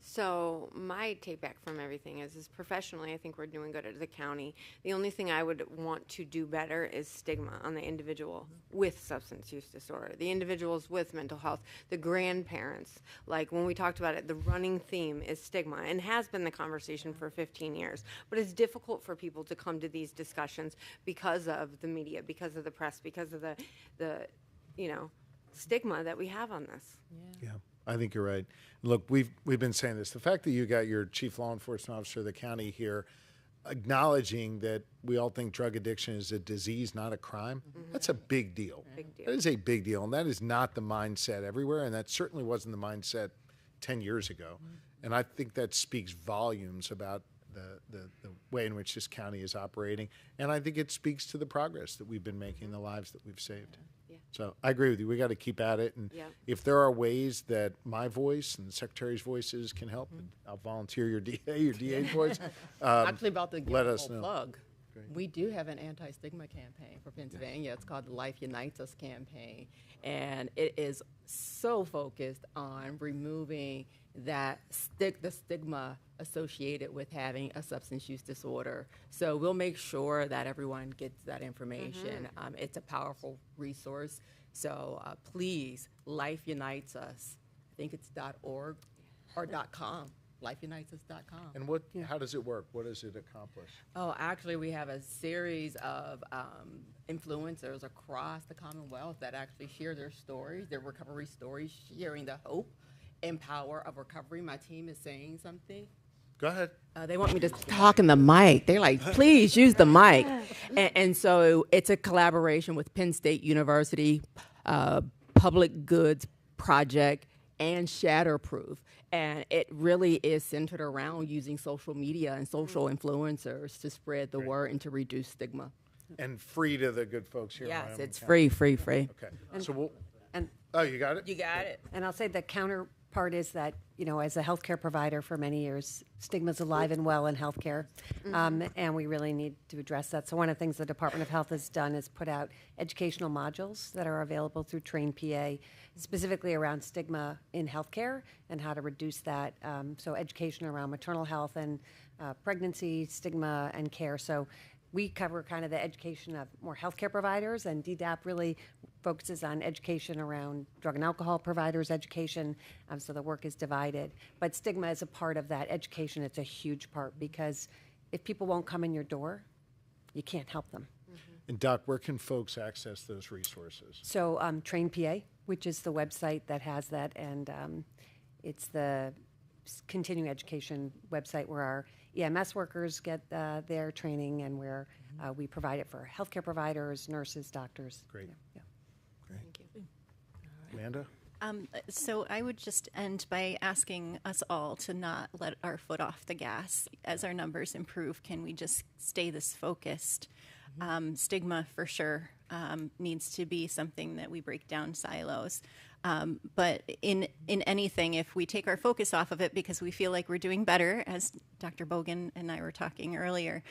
So my take back from everything is professionally, I think we're doing good at the county. The only thing I would want to do better is stigma on the individual with substance use disorder, the individuals with mental health, the grandparents. Like when we talked about it, the running theme is stigma and has been the conversation for 15 years. But it's difficult for people to come to these discussions because of the media, because of the press, because of the stigma that we have on this. Yeah, I think you're right. Look, we've been saying this. The fact that you got your chief law enforcement officer of the county here acknowledging that we all think drug addiction is a disease, not a crime, that's a big deal. Big deal. That is a big deal, and that is not the mindset everywhere, and that certainly wasn't the mindset 10 years ago. And I think that speaks volumes about the way in which this county is operating, and I think it speaks to the progress that we've been making, the lives that we've saved. Yeah. So I agree with you. We got to keep at it, and if there are ways that my voice and the Secretary's voices can help, I'll volunteer your DA's voice. Actually, about to give let a us little know. plug. We do have an anti-stigma campaign for Pennsylvania. It's called the Life Unites Us campaign, and it is so focused on removing the stigma associated with having a substance use disorder. So we'll make sure that everyone gets that information. It's a powerful resource. So please, Life Unites Us. I think it's .org or .com. LifeUnitesUs.com. And how does it work? What does it accomplish? Oh, actually, we have a series of influencers across the Commonwealth that actually share their stories, their recovery stories, sharing the hope and power of recovery. My team is saying something. Go ahead. They want me to talk in the mic. They're like, please use the mic. And so it's a collaboration with Penn State University, Public Goods Project, and Shatterproof. And it really is centered around using social media and social influencers to spread the word and to reduce stigma. And free to the good folks here. in Yes, Wyoming it's County. free. Okay. Oh, you got it? You got it. And I'll say the counterpart is that, as a healthcare provider for many years, stigma's alive and well in healthcare, and we really need to address that. So one of the things the Department of Health has done is put out educational modules that are available through Train PA, specifically around stigma in healthcare and how to reduce that. So education around maternal health and pregnancy, stigma, and care. So we cover kind of the education of more healthcare providers, and DDAP really focuses on education around drug and alcohol providers' education, so the work is divided. But stigma is a part of that education. It's a huge part, because if people won't come in your door, you can't help them. And Doc, where can folks access those resources? So Train PA, which is the website that has that, and it's the continuing education website where our EMS workers get their training, and where we provide it for healthcare providers, nurses, doctors. Great. Yeah. Great. Thank you. Amanda? So I would just end by asking us all to not let our foot off the gas. As our numbers improve, can we just stay this focused? Stigma, for sure, needs to be something that we break down silos. But in anything, if we take our focus off of it because we feel like we're doing better, as Dr. Bogen and I were talking earlier,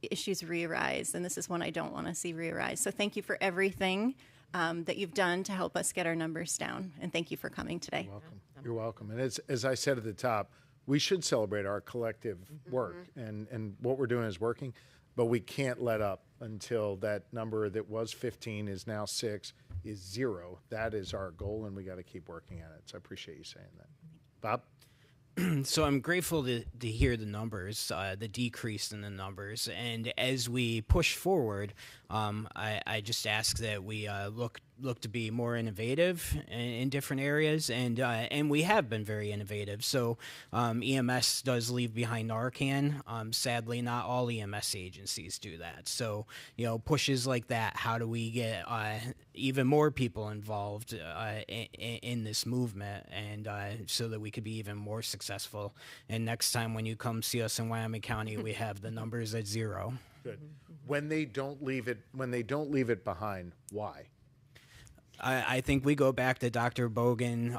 issues re-arise, and this is one I don't want to see re-arise. So thank you for everything that you've done to help us get our numbers down, and thank you for coming today. You're welcome. You're welcome. And as I said at the top, we should celebrate our collective work, and what we're doing is working, but we can't let up until that number that was 15 is now 6 is 0. That is our goal, and we got to keep working at it. So I appreciate you saying that. Bob? So I'm grateful to hear the numbers, the decrease in the numbers, and as we push forward, I just ask that we look to be more innovative in different areas, and we have been very innovative. So EMS does leave behind Narcan. Sadly, not all EMS agencies do that. So pushes like that. How do we get even more people involved in this movement, and so that we could be even more successful? And next time when you come see us in Wyoming County, we have the numbers at 0. Good. When they don't leave it behind, why? I think we go back to Dr. Bogen's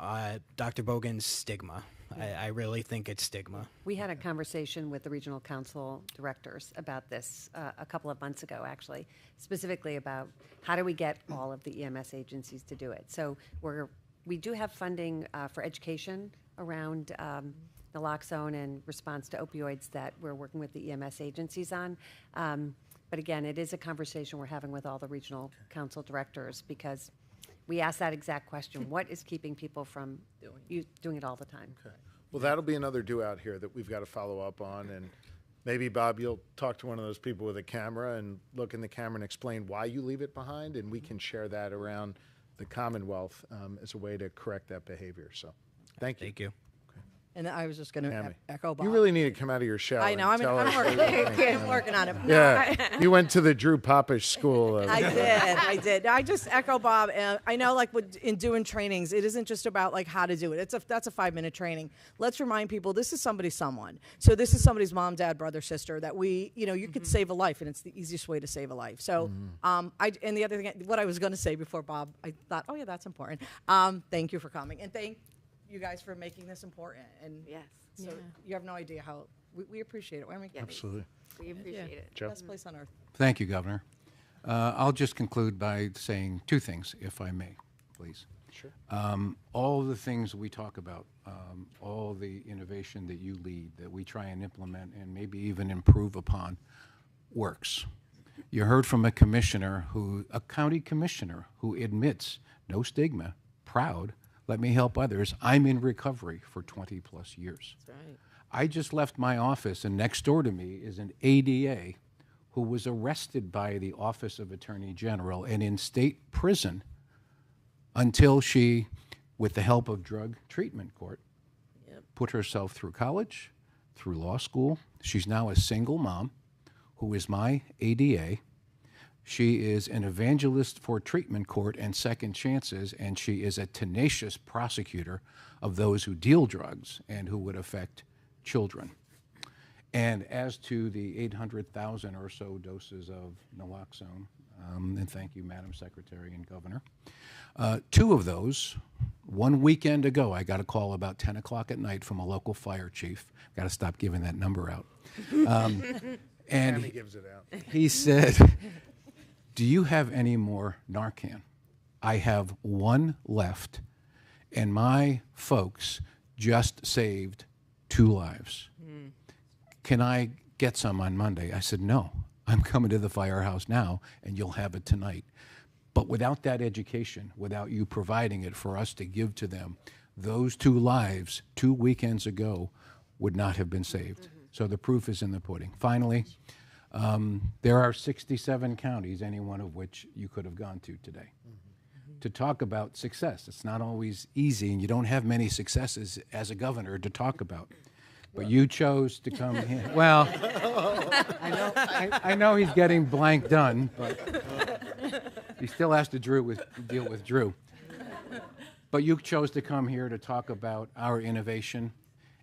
stigma. I really think it's stigma. We had a conversation with the regional council directors about this a couple of months ago, actually, specifically about how do we get all of the EMS agencies to do it. So we do have funding for education around naloxone and response to opioids that we're working with the EMS agencies on. But again, it is a conversation we're having with all the regional council directors, because we ask that exact question: what is keeping people from doing it all the time? Okay. Well, that'll be another do out here that we've got to follow up on, and maybe, Bob, you'll talk to one of those people with a camera and look in the camera and explain why you leave it behind, and we can share that around the Commonwealth as a way to correct that behavior. So thank you. Thank you. And I was just going to Tammy, echo Bob. you really need to come out of your shell. I know. and tell us what you think. I'm working on it. Yeah, you went to the Drew Popish school. I did. I just echo Bob. I know, like, in doing trainings, it isn't just about like how to do it. That's a 5-minute training. Let's remind people this is somebody's someone. So this is somebody's mom, dad, brother, sister that you could save a life, and it's the easiest way to save a life. So, and the other thing, what I was going to say before Bob, I thought, oh yeah, that's important. Thank you for coming, and thank you guys for making this important. And Yes. so you have no idea how we appreciate it. Absolutely. We appreciate it. Joe? Best place on earth. Thank you, Governor. I'll just conclude by saying 2 things, if I may, please. Sure. All the things we talk about, all the innovation that you lead, that we try and implement and maybe even improve upon, works. You heard from a county commissioner who admits, no stigma, proud, let me help others. I'm in recovery for 20 plus years. That's right. I just left my office, and next door to me is an ADA who was arrested by the Office of Attorney General and in state prison until she, with the help of drug treatment court, put herself through college, through law school. She's now a single mom who is my ADA. She is an evangelist for treatment court and second chances, and she is a tenacious prosecutor of those who deal drugs and who would affect children. And as to the 800,000 or so doses of naloxone, and thank you, Madam Secretary and Governor, 2 of those, one weekend ago, I got a call about 10 o'clock at night from a local fire chief. Got to stop giving that number out. And Tammy gives it out. he said, do you have any more Narcan? I have 1 left, and my folks just saved 2 lives. Can I get some on Monday? I said, no, I'm coming to the firehouse now, and you'll have it tonight. But without that education, without you providing it for us to give to them, those 2 lives 2 weekends ago would not have been saved. So the proof is in the pudding. Finally, there are 67 counties, any one of which you could have gone to today. To talk about success, it's not always easy, and you don't have many successes as a governor to talk about. But you chose to come here. Well, I know he's getting blank done, but he still has to deal with Drew. But you chose to come here to talk about our innovation,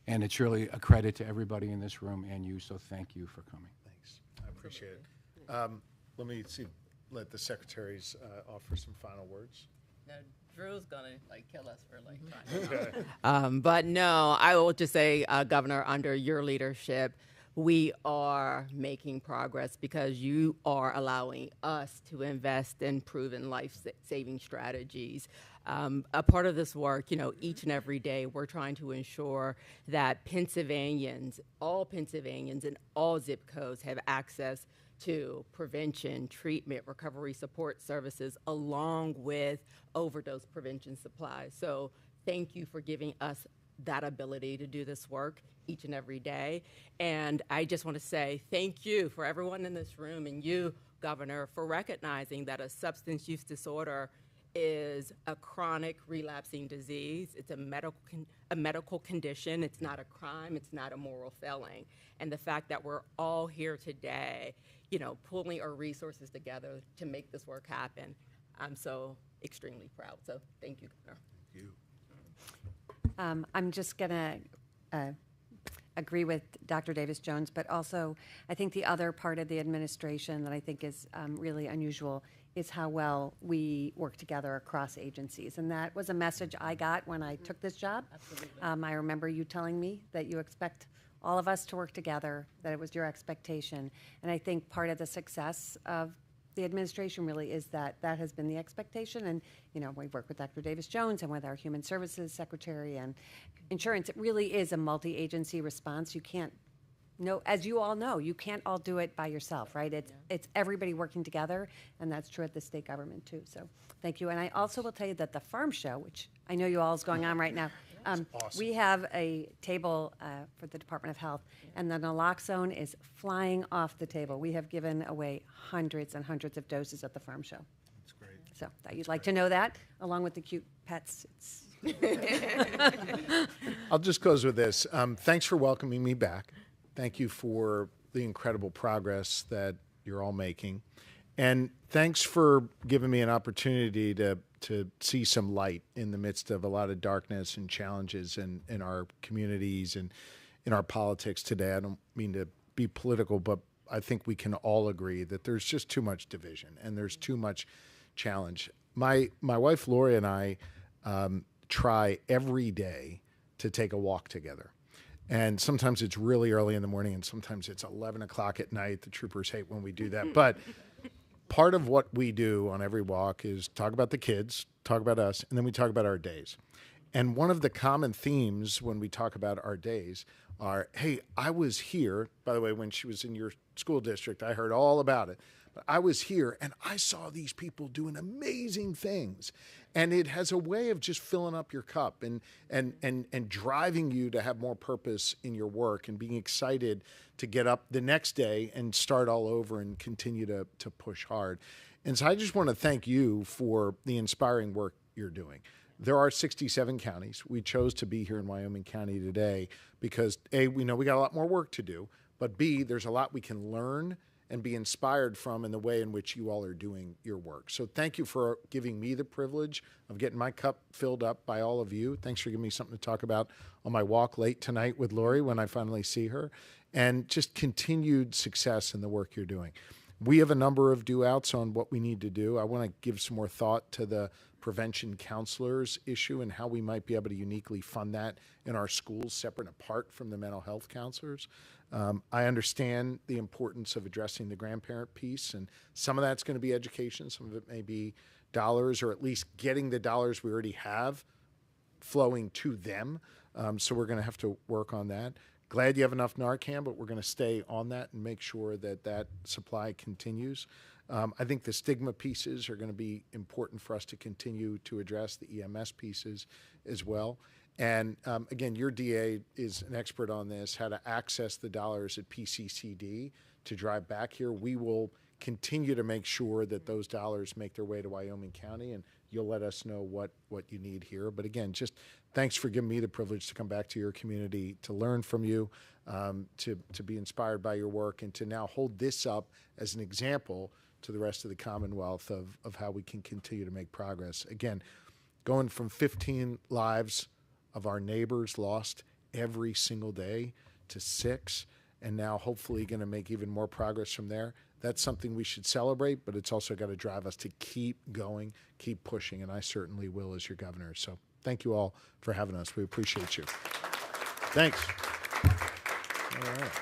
and it's really a credit to everybody in this room and you, so thank you for coming. Thanks. I appreciate it. Let me see. Let the secretaries offer some final words. Now, Drew's gonna kill us for trying to. But no, I will just say, Governor, under your leadership, we are making progress because you are allowing us to invest in proven life-saving strategies. A part of this work, each and every day, we're trying to ensure that Pennsylvanians in all zip codes have access to prevention, treatment, recovery support services, along with overdose prevention supplies. So thank you for giving us that ability to do this work each and every day. And I just want to say thank you for everyone in this room and you, Governor, for recognizing that a substance use disorder is a chronic relapsing disease. It's a medical condition. It's not a crime. It's not a moral failing. And the fact that we're all here today, pulling our resources together to make this work happen, I'm so extremely proud. So thank you, Governor. Thank you. I'm just going to agree with Dr. Davis-Jones, but also I think the other part of the administration that I think is really unusual is how well we work together across agencies. And that was a message I got when I took this job. I remember you telling me that you expect all of us to work together, that it was your expectation. And I think part of the success of the administration really is that has been the expectation. And, we work with Dr. Davis-Jones and with our Human Services Secretary and Insurance. It really is a multi-agency response. You can't, as you all know, you can't all do it by yourself, right? It's everybody working together, and that's true at the state government too. So thank you. And I also will tell you that the farm show, which I know you all is going on right now, awesome. We have a table for the Department of Health, and the naloxone is flying off the table. We have given away hundreds and hundreds of doses at the farm show. That's great. So that you'd like to know that, along with the cute pets. I'll just close with this. Thanks for welcoming me back. Thank you for the incredible progress that you're all making. And thanks for giving me an opportunity to see some light in the midst of a lot of darkness and challenges in our communities and in our politics today. I don't mean to be political, but I think we can all agree that there's just too much division and there's too much challenge. My wife Lori and I try every day to take a walk together. And sometimes it's really early in the morning and sometimes it's 11 o'clock at night. The troopers hate when we do that. But part of what we do on every walk is talk about the kids, talk about us, and then we talk about our days. And one of the common themes when we talk about our days are, hey, I was here. By the way, when she was in your school district, I heard all about it. But I was here and I saw these people doing amazing things. And it has a way of just filling up your cup and driving you to have more purpose in your work and being excited to get up the next day and start all over and continue to push hard. And so I just want to thank you for the inspiring work you're doing. There are 67 counties. We chose to be here in Wyoming County today because A, we know we got a lot more work to do, but B, there's a lot we can learn and be inspired from in the way in which you all are doing your work. So thank you for giving me the privilege of getting my cup filled up by all of you. Thanks for giving me something to talk about on my walk late tonight with Lori when I finally see her, and just continued success in the work you're doing. We have a number of do-outs on what we need to do. I want to give some more thought to the prevention counselors issue and how we might be able to uniquely fund that in our schools, separate and apart from the mental health counselors. I understand the importance of addressing the grandparent piece, and some of that's going to be education, some of it may be dollars, or at least getting the dollars we already have flowing to them. So we're going to have to work on that. Glad you have enough Narcan, but we're going to stay on that and make sure that that supply continues. I think the stigma pieces are going to be important for us to continue to address, the EMS pieces as well. And again, your DA is an expert on this, how to access the dollars at PCCD to drive back here. We will continue to make sure that those dollars make their way to Wyoming County, and you'll let us know what you need here. But again, just thanks for giving me the privilege to come back to your community, to learn from you, to be inspired by your work, and to now hold this up as an example to the rest of the Commonwealth of how we can continue to make progress. Again, going from 15 lives of our neighbors lost every single day to 6, and now hopefully going to make even more progress from there. That's something we should celebrate, but it's also got to drive us to keep going, keep pushing, and I certainly will as your governor. So thank you all for having us. We appreciate you. Thanks. All right.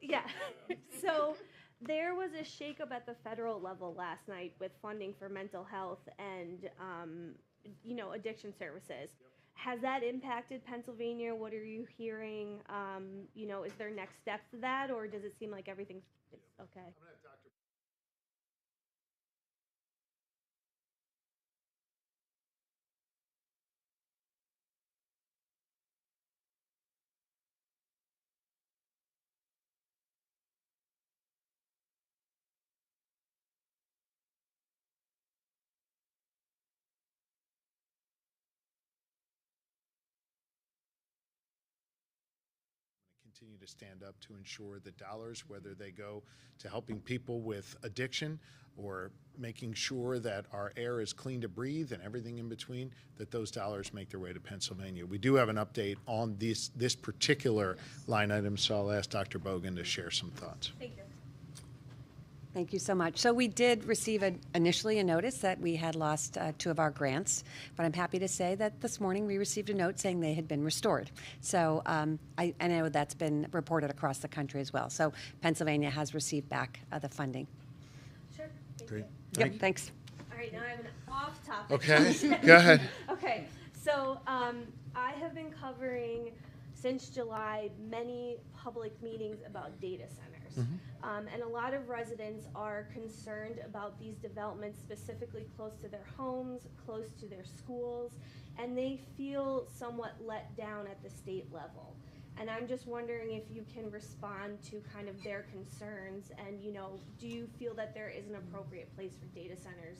Yeah. So there was a shakeup at the federal level last night with funding for mental health and, addiction services. Has that impacted Pennsylvania? What are you hearing? Is there next steps to that, or does it seem like everything's okay? Continue to stand up to ensure that dollars, whether they go to helping people with addiction or making sure that our air is clean to breathe and everything in between, that those dollars make their way to Pennsylvania. We do have an update on this particular line item, so I'll ask Dr. Bogen to share some thoughts. Thank you. Thank you so much. So we did receive initially a notice that we had lost 2 of our grants, but I'm happy to say that this morning we received a note saying they had been restored. So I know that's been reported across the country as well. So Pennsylvania has received back the funding. Sure. Thank Great. you. Yep, thanks. All right, now I have an off-topic. Okay, go ahead. Okay, so I have been covering since July many public meetings about data centers. And a lot of residents are concerned about these developments specifically close to their homes, close to their schools, and they feel somewhat let down at the state level. And I'm just wondering if you can respond to kind of their concerns and, do you feel that there is an appropriate place for data centers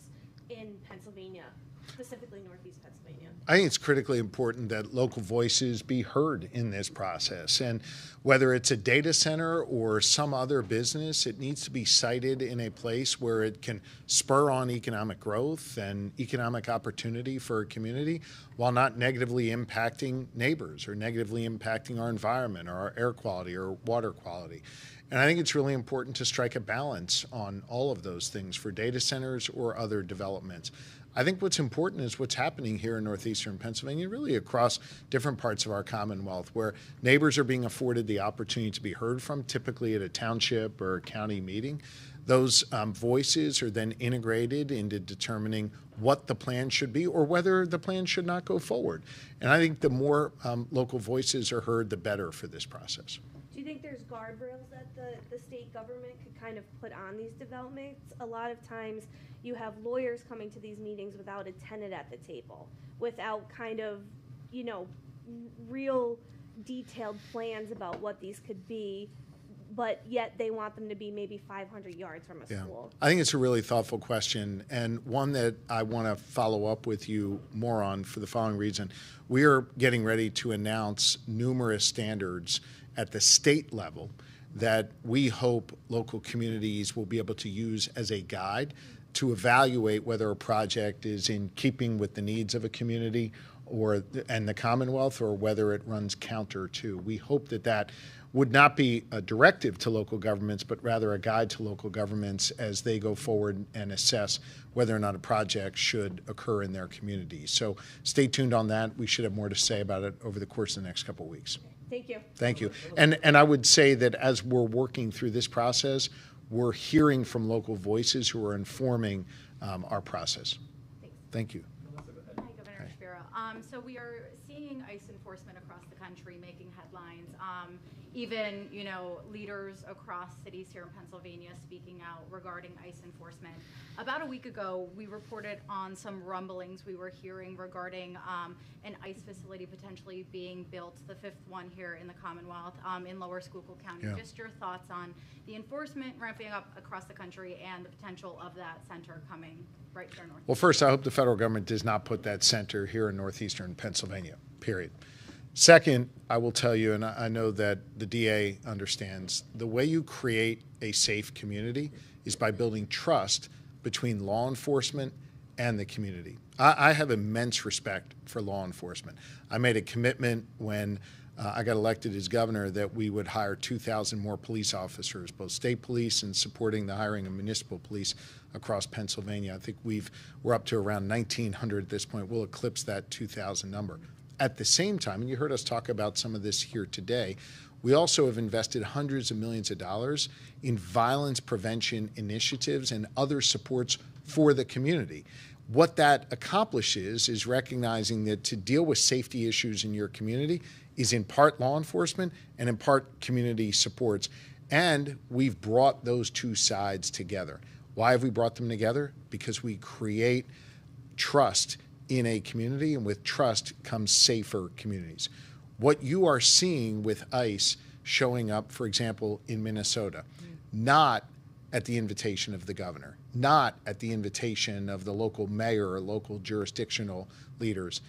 in Pennsylvania, specifically Northeast Pennsylvania? I think it's critically important that local voices be heard in this process. And whether it's a data center or some other business, it needs to be sited in a place where it can spur on economic growth and economic opportunity for a community while not negatively impacting neighbors or negatively impacting our environment or our air quality or water quality. And I think it's really important to strike a balance on all of those things for data centers or other developments. I think what's important is what's happening here in northeastern Pennsylvania, really across different parts of our Commonwealth, where neighbors are being afforded the opportunity to be heard from, typically at a township or a county meeting. Those voices are then integrated into determining what the plan should be or whether the plan should not go forward. And I think the more local voices are heard, the better for this process. Do you think there's guardrails that the state government could kind of put on these developments? A lot of times you have lawyers coming to these meetings without a tenant at the table, without kind of, real detailed plans about what these could be, but yet they want them to be maybe 500 yards from a school. I think it's a really thoughtful question, and one that I want to follow up with you more on for the following reason. We are getting ready to announce numerous standards at the state level that we hope local communities will be able to use as a guide to evaluate whether a project is in keeping with the needs of a community and the Commonwealth, or whether it runs counter to. We hope that would not be a directive to local governments, but rather a guide to local governments as they go forward and assess whether or not a project should occur in their communities. So stay tuned on that. We should have more to say about it over the course of the next couple of weeks. Thank you. Thank you. And I would say that as we're working through this process, we're hearing from local voices who are informing our process. Thanks. Thank you. Hi, Governor Shapiro. So we are seeing ICE enforcement across the country making headlines. Even, leaders across cities here in Pennsylvania speaking out regarding ICE enforcement. About a week ago, we reported on some rumblings we were hearing regarding an ICE facility potentially being built, the 5th one here in the Commonwealth, in Lower Schuylkill County. Yeah. Just your thoughts on the enforcement ramping up across the country and the potential of that center coming right here north. Well, first, I hope the federal government does not put that center here in northeastern Pennsylvania, period. Second, I will tell you, and I know that the DA understands, the way you create a safe community is by building trust between law enforcement and the community. I have immense respect for law enforcement. I made a commitment when I got elected as governor that we would hire 2,000 more police officers, both state police and supporting the hiring of municipal police across Pennsylvania. I think we're up to around 1,900 at this point. We'll eclipse that 2,000 number. At the same time, and you heard us talk about some of this here today, We also have invested hundreds of millions of dollars in violence prevention initiatives and other supports for the community. What that accomplishes is recognizing that to deal with safety issues in your community is in part law enforcement and in part community supports. And we've brought those two sides together. Why have we brought them together? Because we create trust in a community, and with trust comes safer communities. What you are seeing with ICE showing up, for example, in Minnesota, not at the invitation of the governor, not at the invitation of the local mayor or local jurisdictional leaders,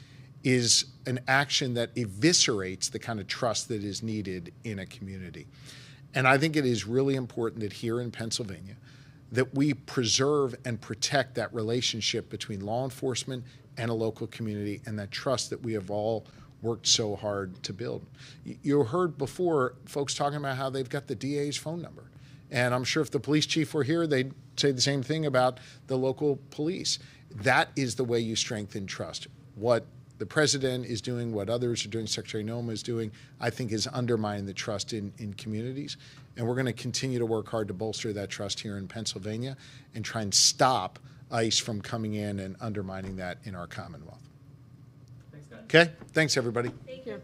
is an action that eviscerates the kind of trust that is needed in a community. And I think it is really important that here in Pennsylvania, that we preserve and protect that relationship between law enforcement and a local community, and that trust that we have all worked so hard to build. You heard before folks talking about how they've got the DA's phone number. And I'm sure if the police chief were here, they'd say the same thing about the local police. That is the way you strengthen trust. What the president is doing, what others are doing, Secretary Noma is doing, I think is undermining the trust in communities. And we're going to continue to work hard to bolster that trust here in Pennsylvania and try and stop ICE from coming in and undermining that in our Commonwealth. Thanks, guys. Okay? Thanks, everybody. Thank you.